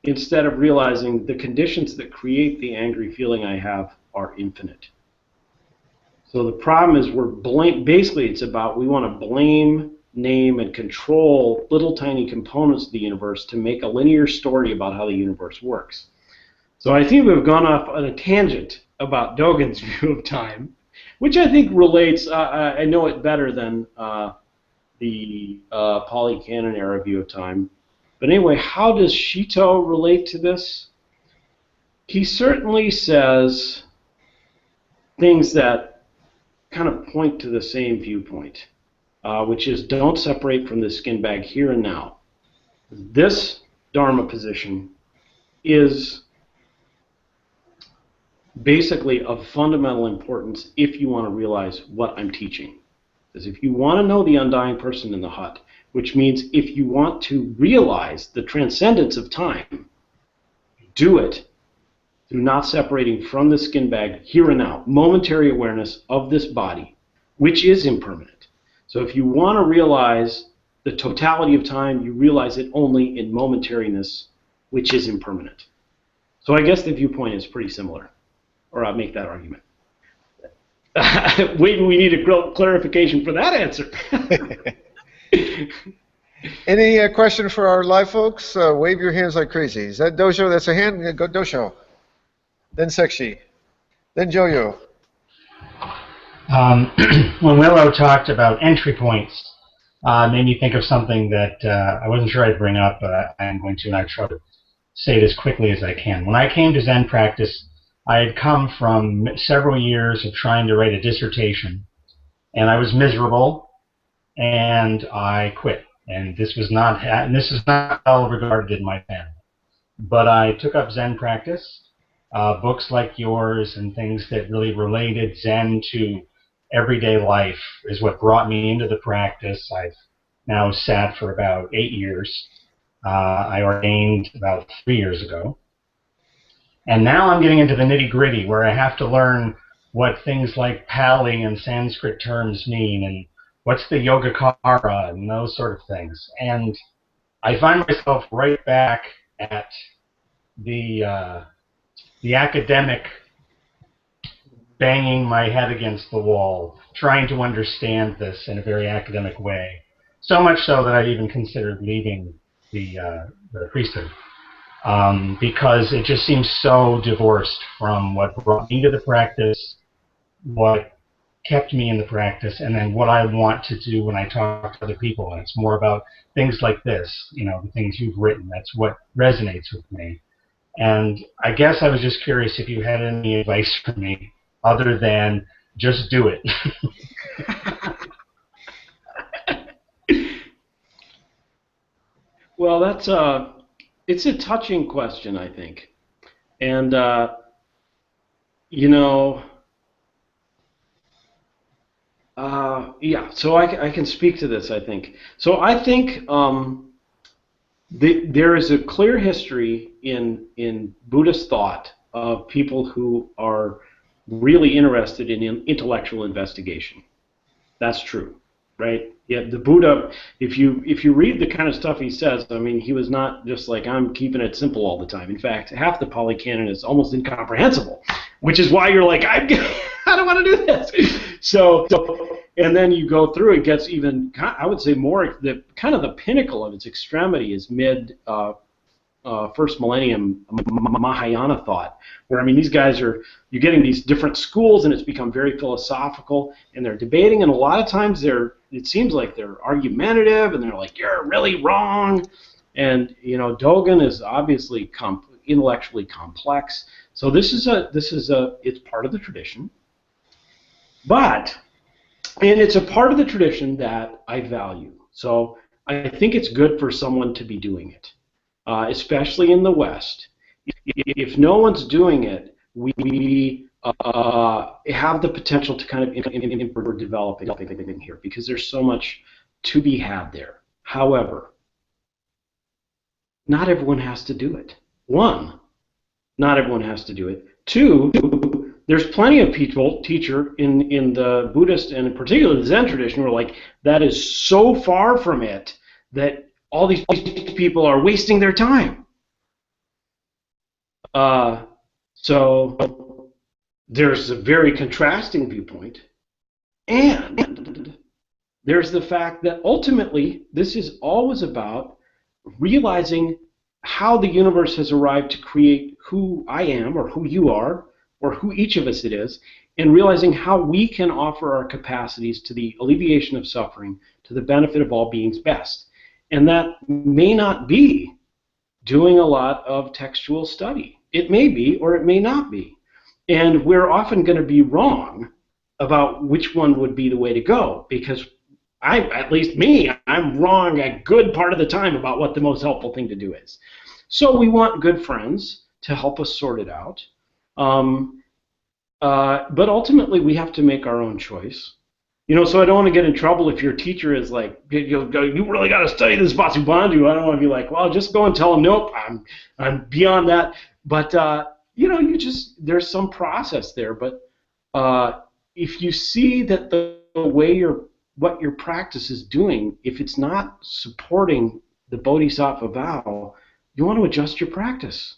instead of realizing the conditions that create the angry feeling I have are infinite. So the problem is basically it's about we want to blame, name, and control little tiny components of the universe to make a linear story about how the universe works. So I think we've gone off on a tangent about Dogen's view of time, which I think relates, I know it better than the Polycanon era view of time. But anyway, how does Shito relate to this? He certainly says things that kind of point to the same viewpoint, which is don't separate from the skin bag here and now. This Dharma position is basically of fundamental importance if you want to realize what I'm teaching. Because if you want to know the undying person in the hut, which means if you want to realize the transcendence of time, do it through not separating from the skin bag here and now, momentary awareness of this body, which is impermanent. So if you want to realize the totality of time, you realize it only in momentariness, which is impermanent. So I guess the viewpoint is pretty similar, or I'll make that argument. We need a clarification for that answer. Any question for our live folks? Wave your hands like crazy. Is that Dojo? That's a hand? Go Dojo. Then Sekshi. Then Joyo. When Willow talked about entry points made me think of something that I wasn't sure I'd bring up, but I'm going to, and I try to say it as quickly as I can. When I came to Zen practice, I had come from several years of trying to write a dissertation, and I was miserable, and I quit. And this is not well regarded in my family. But I took up Zen practice, books like yours and things that really related Zen to everyday life is what brought me into the practice. I've now sat for about 8 years. I ordained about 3 years ago. And now I'm getting into the nitty-gritty where I have to learn what things like Pali and Sanskrit terms mean and what's the Yogacara and those sort of things. And I find myself right back at the academic banging my head against the wall, trying to understand this in a very academic way. So much so that I even considered leaving the priesthood because it just seems so divorced from what brought me to the practice, what kept me in the practice, and then what I want to do when I talk to other people. And it's more about things like this, the things you've written. That's what resonates with me. And I guess I was just curious if you had any advice for me other than just do it. Well, it's a touching question, I think. And, yeah, so I can speak to this, I think. So I think there is a clear history in Buddhist thought of people who are really interested in intellectual investigation. That's true, right? Yeah, the Buddha, if you read the kind of stuff he says, I mean, he was not just like, I'm keeping it simple all the time. In fact, half the Pali Canon is almost incomprehensible, which is why you're like, I don't want to do this. So, and then you go through, it gets even, I would say more, the kind of the pinnacle of its extremity is mid first millennium Mahayana thought, where, I mean, these guys you're getting these different schools, and it's become very philosophical, and they're debating, and a lot of times it seems like they're argumentative, and they're like, you're really wrong, and Dogen is obviously intellectually complex, so this is it's part of the tradition, and it's a part of the tradition that I value, so I think it's good for someone to be doing it. Especially in the West. If no one's doing it, we have the potential to kind of develop anything here because there's so much to be had there. However, not everyone has to do it. One, not everyone has to do it. Two, there's plenty of teacher in the Buddhist and in particular the Zen tradition who are like, that is so far from it that all these people are wasting their time. So there's a very contrasting viewpoint, and there's the fact that ultimately this is always about realizing how the universe has arrived to create who I am or who you are or who each of us it is, and realizing how we can offer our capacities to the alleviation of suffering to the benefit of all beings best. And that may not be doing a lot of textual study. It may be, or it may not be. And we're often going to be wrong about which one would be the way to go, because at least me, I'm wrong a good part of the time about what the most helpful thing to do is. So we want good friends to help us sort it out. But ultimately, we have to make our own choice. So I don't want to get in trouble if your teacher is like, you really got to study this Vasubandhu. I don't want to be like, well, just go and tell them, nope, I'm beyond that. But, there's some process there. But if you see that the way what your practice is doing, if it's not supporting the Bodhisattva vow, you want to adjust your practice.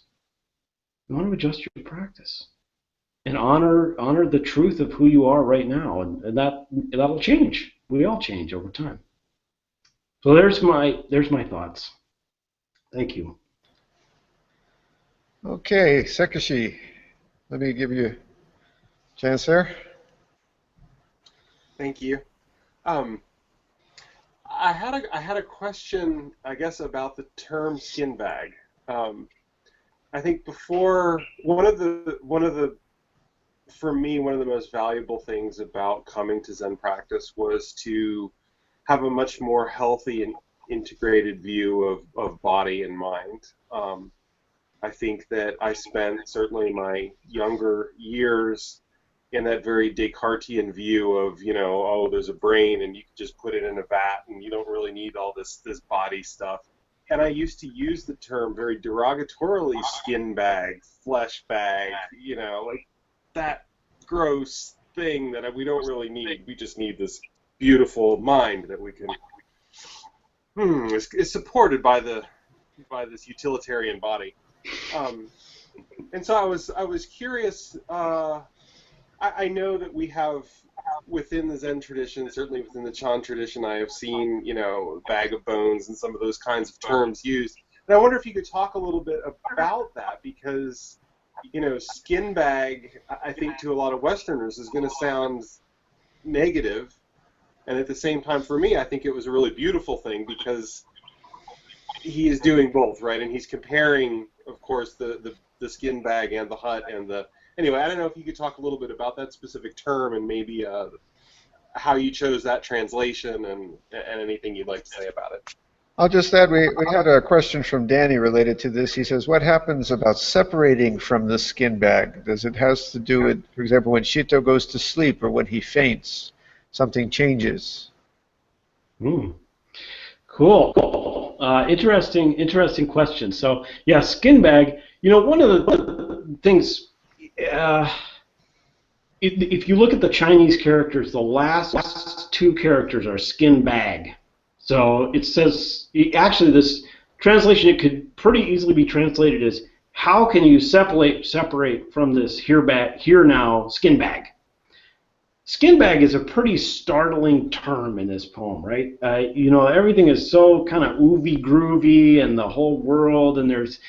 And honor the truth of who you are right now, and that'll change. We all change over time. So there's my thoughts. Thank you. Okay, Sekishi, let me give you a chance there. Thank you. I had a question, I guess, about the term skin bag. I think before one of the for me one of the most valuable things about coming to Zen practice was to have a much more healthy and integrated view of body and mind. I think that I spent certainly my younger years in that very Descartesian view of, oh, there's a brain and you can just put it in a vat and you don't really need all this body stuff. And I used to use the term very derogatorily, skin bag, flesh bag, like that gross thing that we don't really need. We just need this beautiful mind that we can, is supported by this utilitarian body. And so I was curious. I know that we have within the Zen tradition, certainly within the Chan tradition, I have seen bag of bones and some of those kinds of terms used. And I wonder if you could talk a little bit about that, because skin bag, I think to a lot of Westerners is going to sound negative, and at the same time for me, I think it was a really beautiful thing because he is doing both, right? And he's comparing, of course, the skin bag and the hut and the... Anyway, I don't know if you could talk a little bit about that specific term and maybe how you chose that translation and anything you'd like to say about it. I'll just add, we had a question from Danny related to this. He says, what happens about separating from the skin bag? Does it has to do with, for example, when Shito goes to sleep or when he faints, something changes? Cool. Interesting question. So, yeah, skin bag, one of the things, if you look at the Chinese characters, the last two characters are skin bag. So it says, actually this translation, it could pretty easily be translated as, how can you separate from this here now skin bag? Skin bag is a pretty startling term in this poem, right? Everything is so kind of oovy-groovy and the whole world, and there's,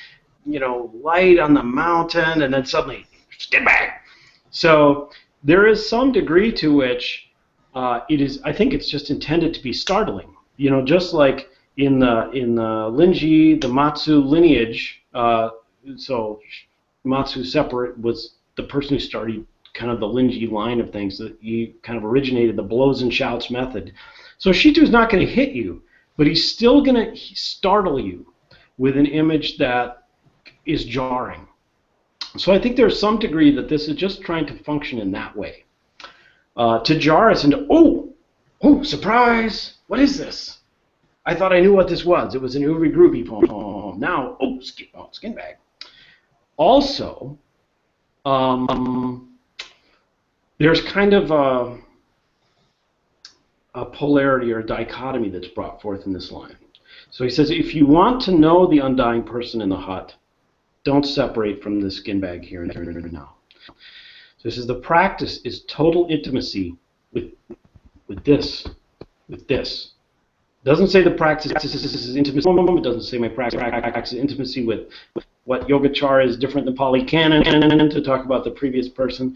light on the mountain, and then suddenly, skin bag. So there is some degree to which I think it's just intended to be startling. Just like in the Linji, the Matsu lineage, so Matsu separate was the person who started kind of the Linji line of things, that he kind of originated the blows and shouts method. So Shitu's not going to hit you, but he's still going to startle you with an image that is jarring. So I think there's some degree that this is just trying to function in that way. To jar us into, oh, surprise, what is this? I thought I knew what this was. It was an Uri Groovy poem. Now, skin bag. Also, there's kind of a polarity or a dichotomy that's brought forth in this line. So he says, if you want to know the undying person in the hut, don't separate from the skin bag here and now. So he says, the practice is total intimacy with this. It doesn't say the practice is intimacy. It doesn't say my practice is intimacy with what Yogacara is different than Pali Canon, to talk about the previous person.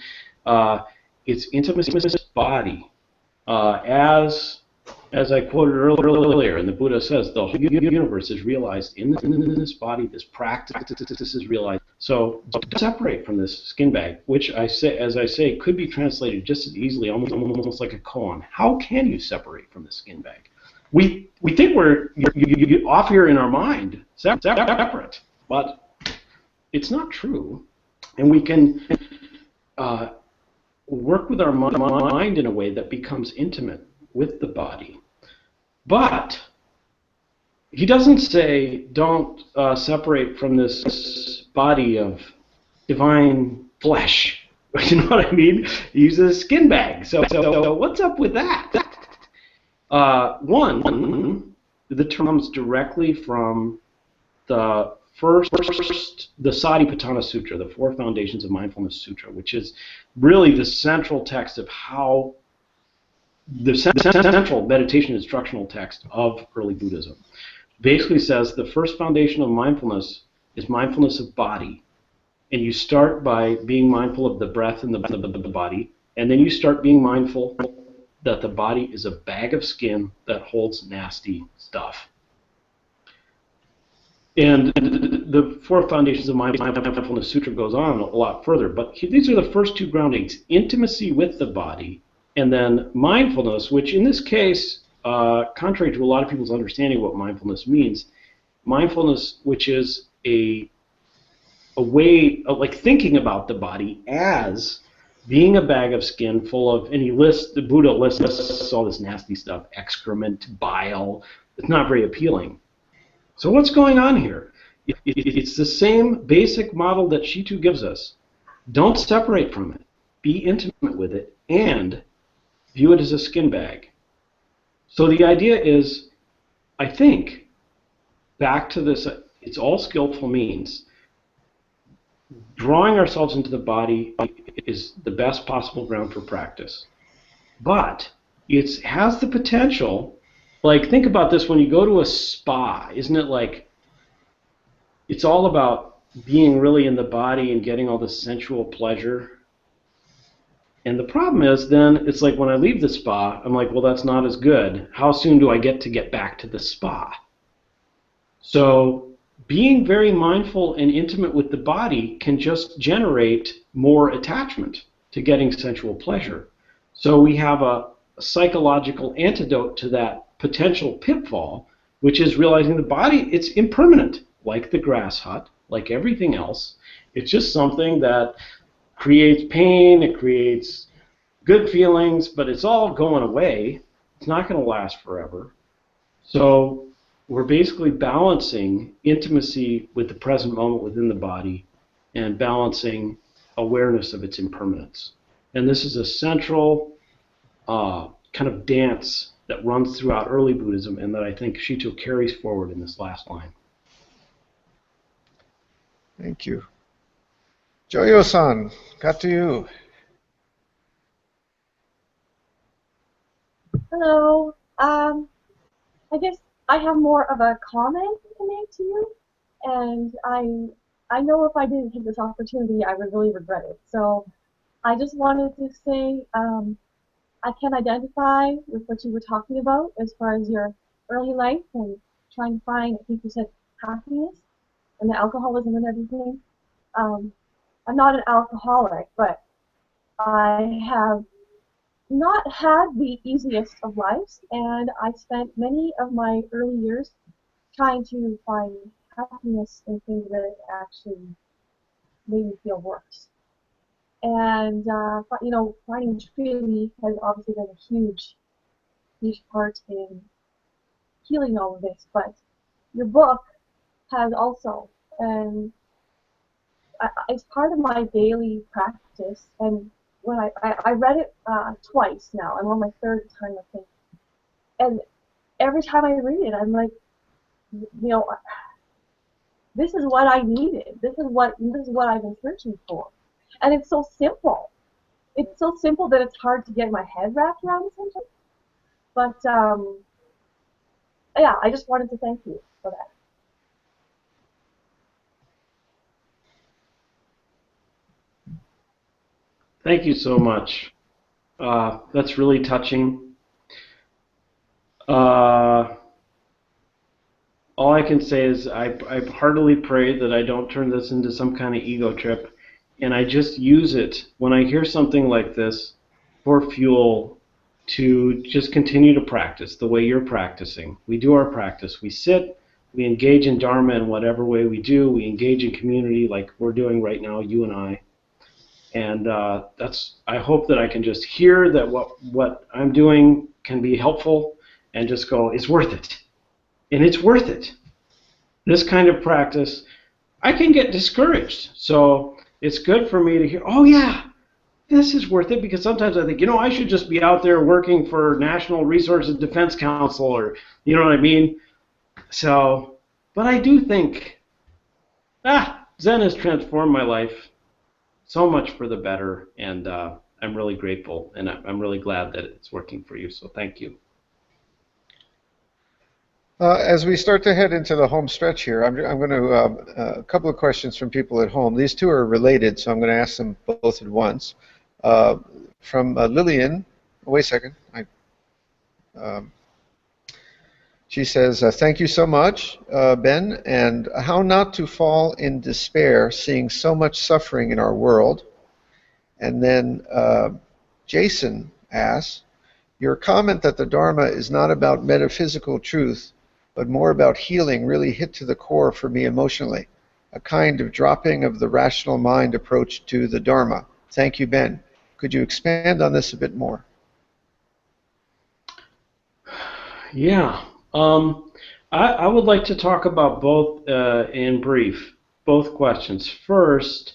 It's intimacy with this body. As I quoted earlier, and the Buddha says, the whole universe is realized in this body. This practice is realized. So don't separate from this skin bag, which as I say, could be translated just as easily, almost like a koan. How can you separate from the skin bag? We think we're off here in our mind, separate, but it's not true, and we can work with our mind in a way that becomes intimate with the body. But he doesn't say don't separate from this body of divine flesh. You know what I mean? He uses skin bag. So what's up with that? One, the term comes directly from the the Satipatthana Sutra, the Four Foundations of Mindfulness Sutra, which is really the central text of how the central meditation instructional text of early Buddhism. Basically says the first foundation of mindfulness is mindfulness of body, and you start by being mindful of the breath and the body, and then you start being mindful that the body is a bag of skin that holds nasty stuff. And the four foundations of mindfulness sutra goes on a lot further, but these are the first two groundings: intimacy with the body, and then mindfulness, which in this case, contrary to a lot of people's understanding of what mindfulness means, mindfulness, which is a way of like thinking about the body as being a bag of skin full of, and the Buddha lists all this nasty stuff, excrement, bile. It's not very appealing. So what's going on here? It's the same basic model that Shitu gives us. Don't separate from it. Be intimate with it and view it as a skin bag. So the idea is, I think, back to this, it's all skillful means. Drawing ourselves into the body is the best possible ground for practice. But it has the potential, like think about this when you go to a spa, isn't it like, it's all about being really in the body and getting all the sensual pleasure. And the problem is then, it's like when I leave the spa, I'm like, well, that's not as good. How soon do I get back to the spa? So being very mindful and intimate with the body can just generate more attachment to getting sensual pleasure. So we have a psychological antidote to that potential pitfall, which is realizing the body, it's impermanent, like the grass hut, like everything else. It's just something that creates pain, it creates good feelings, but it's all going away. It's not going to last forever. So we're basically balancing intimacy with the present moment within the body and balancing awareness of its impermanence. And this is a central kind of dance that runs throughout early Buddhism and that I think Shitu carries forward in this last line. Thank you. Joyo-san, got to you. Hello. I guess I have more of a comment to make to you, and I know if I didn't take this opportunity, I would really regret it. So I just wanted to say I can identify with what you were talking about as far as your early life and trying to find, I think you said, happiness and the alcoholism and everything. I'm not an alcoholic, but I have not had the easiest of lives, and I spent many of my early years trying to find happiness in things that actually made me feel worse. And you know, finding truly has obviously been a huge part in healing all of this. But your book has also, and it's part of my daily practice. And when I read it twice now. I'm on my third time, I think. And every time I read it, I'm like, you know, this is what I needed. This is what I've been searching for. And it's so simple. It's so simple that it's hard to get my head wrapped around sometimes. But yeah, I just wanted to thank you for that. Thank you so much. That's really touching. All I can say is I heartily pray that I don't turn this into some kind of ego trip, and I just use it when I hear something like this for fuel to just continue to practice the way you're practicing. We do our practice. We sit, we engage in Dharma in whatever way we do. We engage in community like we're doing right now, you and I. And I hope that I can just hear that what I'm doing can be helpful and just go, it's worth it. And it's worth it. This kind of practice, I can get discouraged. So it's good for me to hear, oh yeah, this is worth it, because sometimes I think, you know, I should just be out there working for National Resources Defense Council, or, you know what I mean? So, but I do think, Zen has transformed my life so much for the better, and I'm really grateful, and I'm really glad that it's working for you, so thank you. As we start to head into the home stretch here, I'm going to a couple of questions from people at home. These two are related, so I'm going to ask them both at once. From Lillian, wait a second. Um, she says, thank you so much, Ben, and how not to fall in despair seeing so much suffering in our world. And then Jason asks, your comment that the Dharma is not about metaphysical truth, but more about healing really hit to the core for me emotionally, a kind of dropping of the rational mind approach to the Dharma. Thank you, Ben. Could you expand on this a bit more? Yeah. I would like to talk about both in brief, both questions. First,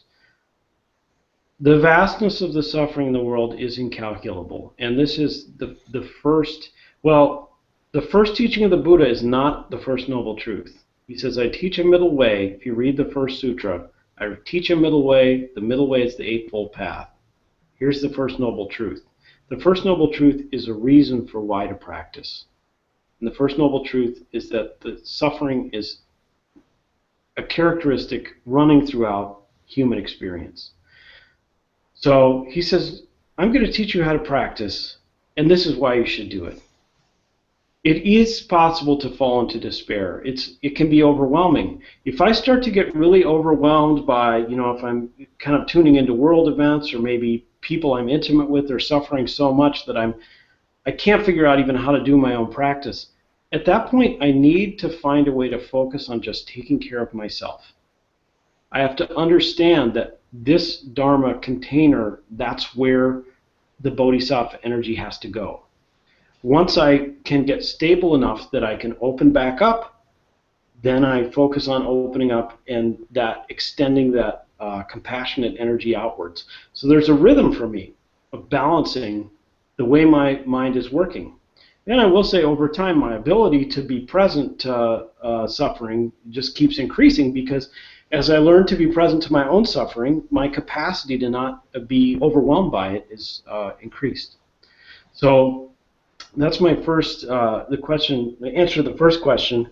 the vastness of the suffering in the world is incalculable. And this is the first, well, the first teaching of the Buddha is not the first noble truth. He says, I teach a middle way. If you read the first sutra, I teach a middle way. The middle way is the Eightfold Path. Here's the first noble truth. The first noble truth is a reason for why to practice. And the first noble truth is that the suffering is a characteristic running throughout human experience. So he says, I'm going to teach you how to practice, and this is why you should do it. It is possible to fall into despair. It can be overwhelming. If I start to get really overwhelmed by, if I'm kind of tuning into world events, or maybe people I'm intimate with are suffering so much that I can't figure out even how to do my own practice, at that point I need to find a way to focus on just taking care of myself. I have to understand that this Dharma container, that's where the Bodhisattva energy has to go. Once I can get stable enough that I can open back up, then I focus on opening up and that extending that compassionate energy outwards. So there's a rhythm for me of balancing the way my mind is working. And I will say over time my ability to be present to suffering just keeps increasing, because as I learn to be present to my own suffering, my capacity to not be overwhelmed by it is increased. So that's my first, the answer to the first question.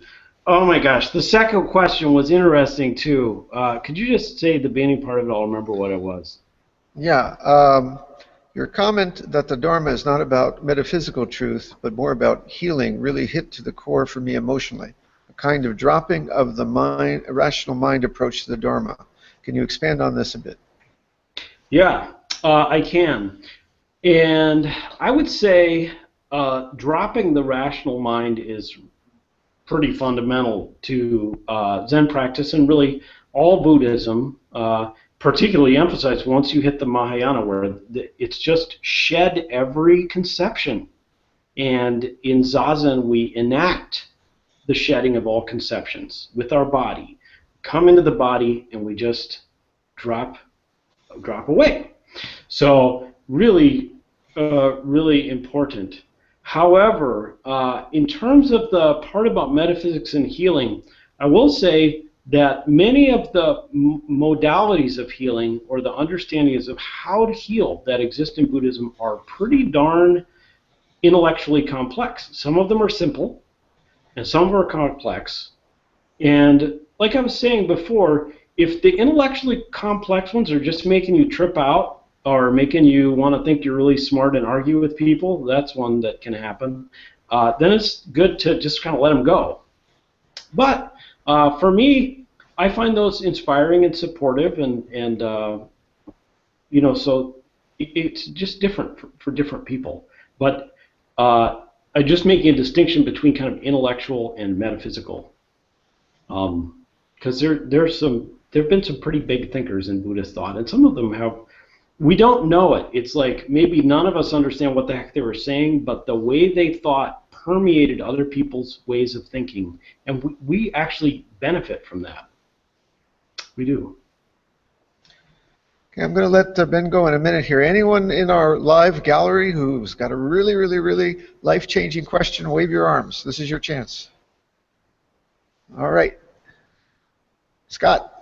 Oh my gosh, the second question was interesting too. Could you just say the beginning part of it? I'll remember what it was. Yeah. Your comment that the Dharma is not about metaphysical truth, but more about healing, really hit to the core for me emotionally. A kind of dropping of the mind, rational mind approach to the Dharma. Can you expand on this a bit? Yeah, I can. And I would say dropping the rational mind is pretty fundamental to Zen practice, and really all Buddhism, particularly emphasized once you hit the Mahayana, where it's just shed every conception. And in Zazen, we enact the shedding of all conceptions with our body. Come into the body, and we just drop away. So really, really important. However, in terms of the part about metaphysics and healing, I will say that many of the modalities of healing, or the understandings of how to heal that exist in Buddhism, are pretty darn intellectually complex. Some of them are simple, and some of them are complex. And like I was saying before, if the intellectually complex ones are just making you trip out, or making you want to think you're really smart and argue with people, that's one that can happen. Then it's good to just kind of let them go. But for me, I find those inspiring and supportive, and so it's just different for different people. But I just making a distinction between kind of intellectual and metaphysical, because there have been some pretty big thinkers in Buddhist thought, and some of them have. We don't know it. It's like maybe none of us understand what the heck they were saying, but the way they thought permeated other people's ways of thinking, and we actually benefit from that. We do. Okay, I'm going to let Ben go in a minute here. Anyone in our live gallery who's got a really, really, really life-changing question, wave your arms. This is your chance. All right. Scott.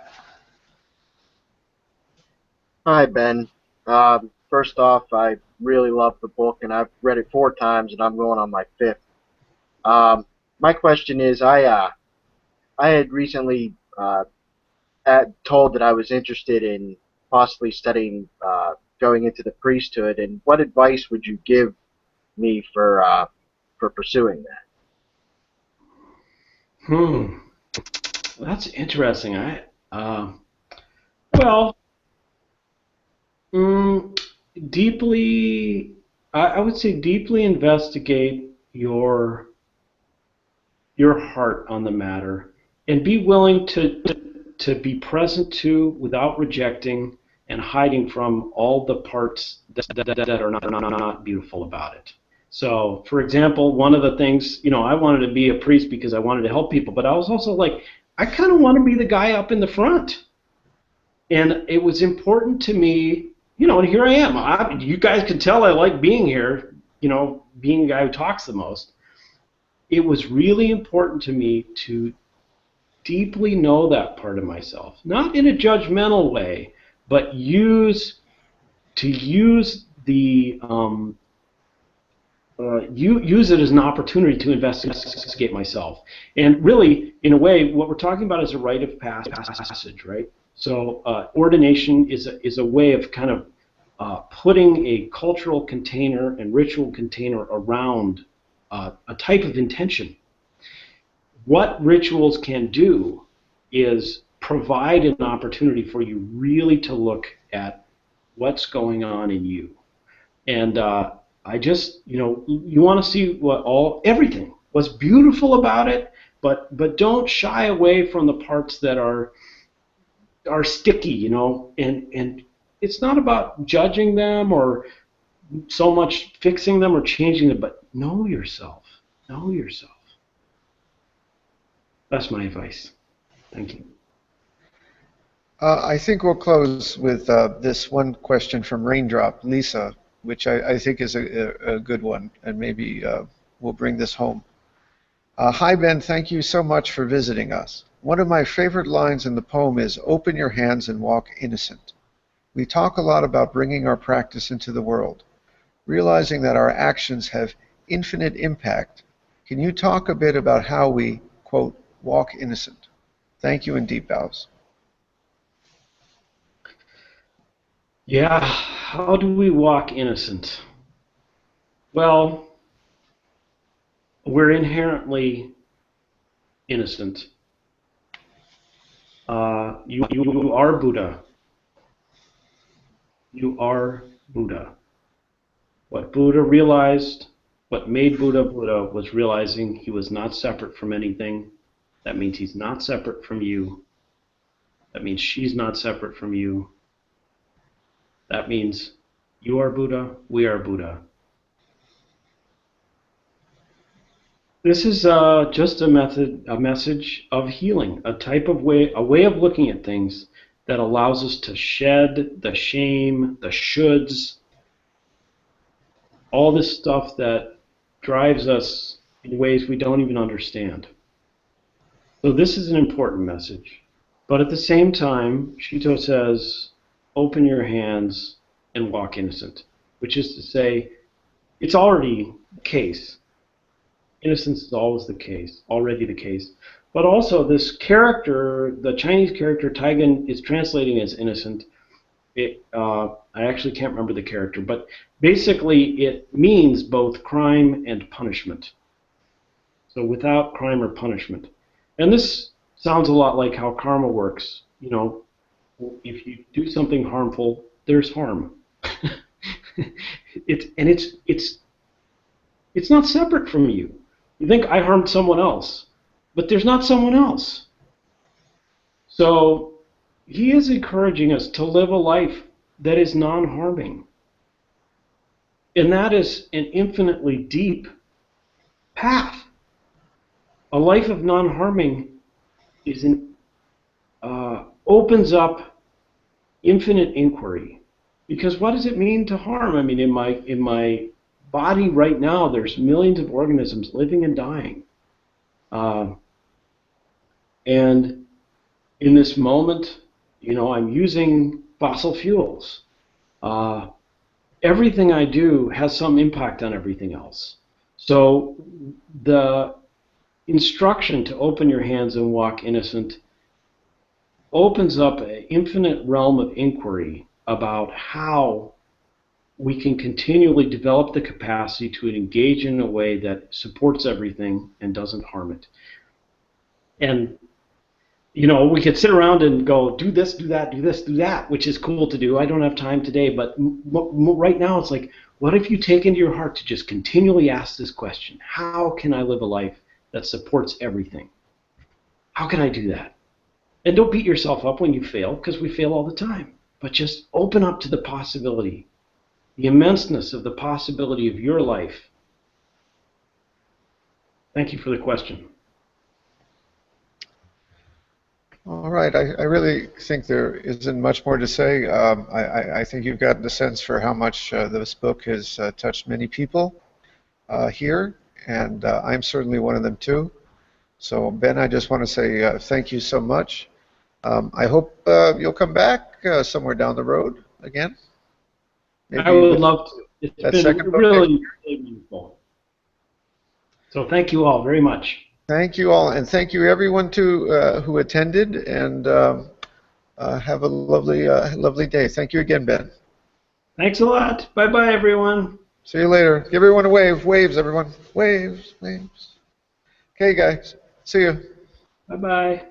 Hi, Ben. First off, I really love the book, and I've read it 4 times, and I'm going on my 5th. My question is, I had recently told that I was interested in possibly studying, going into the priesthood, and what advice would you give me for pursuing that. That's interesting. Well, deeply, I would say deeply investigate your heart on the matter, and be willing to be present to, without rejecting and hiding from, all the parts that are not beautiful about it. So, for example, one of the things, I wanted to be a priest because I wanted to help people, but I was also like, I kind of want to be the guy up in the front. And it was important to me, and here I am. You guys can tell I like being here, being the guy who talks the most. It was really important to me to deeply know that part of myself, not in a judgmental way, but use the use it as an opportunity to investigate myself. And really, in a way, what we're talking about is a rite of passage, right? So ordination is a way of kind of putting a cultural container and ritual container around a type of intention. What rituals can do is provide an opportunity for you really to look at what's going on in you. And I just, you want to see everything, what's beautiful about it, but don't shy away from the parts that are sticky, and it's not about judging them or so much fixing them or changing them, but know yourself. Know yourself. That's my advice. Thank you. I think we'll close with this one question from Raindrop, Lisa, which I think is a good one, and maybe we'll bring this home. Hi, Ben. Thank you so much for visiting us. One of my favorite lines in the poem is, "Open your hands and walk innocent." We talk a lot about bringing our practice into the world, realizing that our actions have infinite impact. Can you talk a bit about how we, quote, walk innocent? Thank you and deep bows. Yeah, how do we walk innocent? Well, we're inherently innocent. You are Buddha. You are Buddha. What Buddha realized, what made Buddha Buddha, was realizing he was not separate from anything. That means he's not separate from you. That means she's not separate from you. That means you are Buddha, we are Buddha. This is just a message of healing, a way of looking at things that allows us to shed the shame, the shoulds, all this stuff that drives us in ways we don't even understand. So this is an important message. But at the same time, Shito says, open your hands and walk innocent, which is to say, it's already the case. Innocence is always the case, already the case. But also this character, the Chinese character Taigen is translating as innocent. I actually can't remember the character, but basically it means both crime and punishment. So without crime or punishment. And this sounds a lot like how karma works. If you do something harmful, there's harm. It's not separate from you. You think I harmed someone else, but there's not someone else. So he is encouraging us to live a life that is non-harming. And that is an infinitely deep path. A life of non-harming opens up infinite inquiry. Because what does it mean to harm? I mean, in my body right now, there's millions of organisms living and dying. And in this moment, I'm using fossil fuels. Everything I do has some impact on everything else. So the instruction to open your hands and walk innocent opens up an infinite realm of inquiry about how we can continually develop the capacity to engage in a way that supports everything and doesn't harm it. And, you know, we could sit around and go, do this, do that, do this, do that, which is cool to do. I don't have time today, but right now it's like, what if you take into your heart to just continually ask this question, how can I live a life that supports everything? How can I do that? And don't beat yourself up when you fail, because we fail all the time. But just open up to the possibility, the immenseness of the possibility of your life. Thank you for the question. All right. I really think there isn't much more to say. I think you've gotten a sense for how much this book has touched many people here, and I'm certainly one of them too. So, Ben, I just want to say thank you so much. I hope you'll come back somewhere down the road again. Maybe I would love to. It's been really, really meaningful. So thank you all very much. Thank you all, and thank you everyone too who attended, and have a lovely day. Thank you again, Ben. Thanks a lot. Bye-bye, everyone. See you later. Give everyone a wave. Waves, everyone. Waves, waves. Okay, guys. See you. Bye-bye.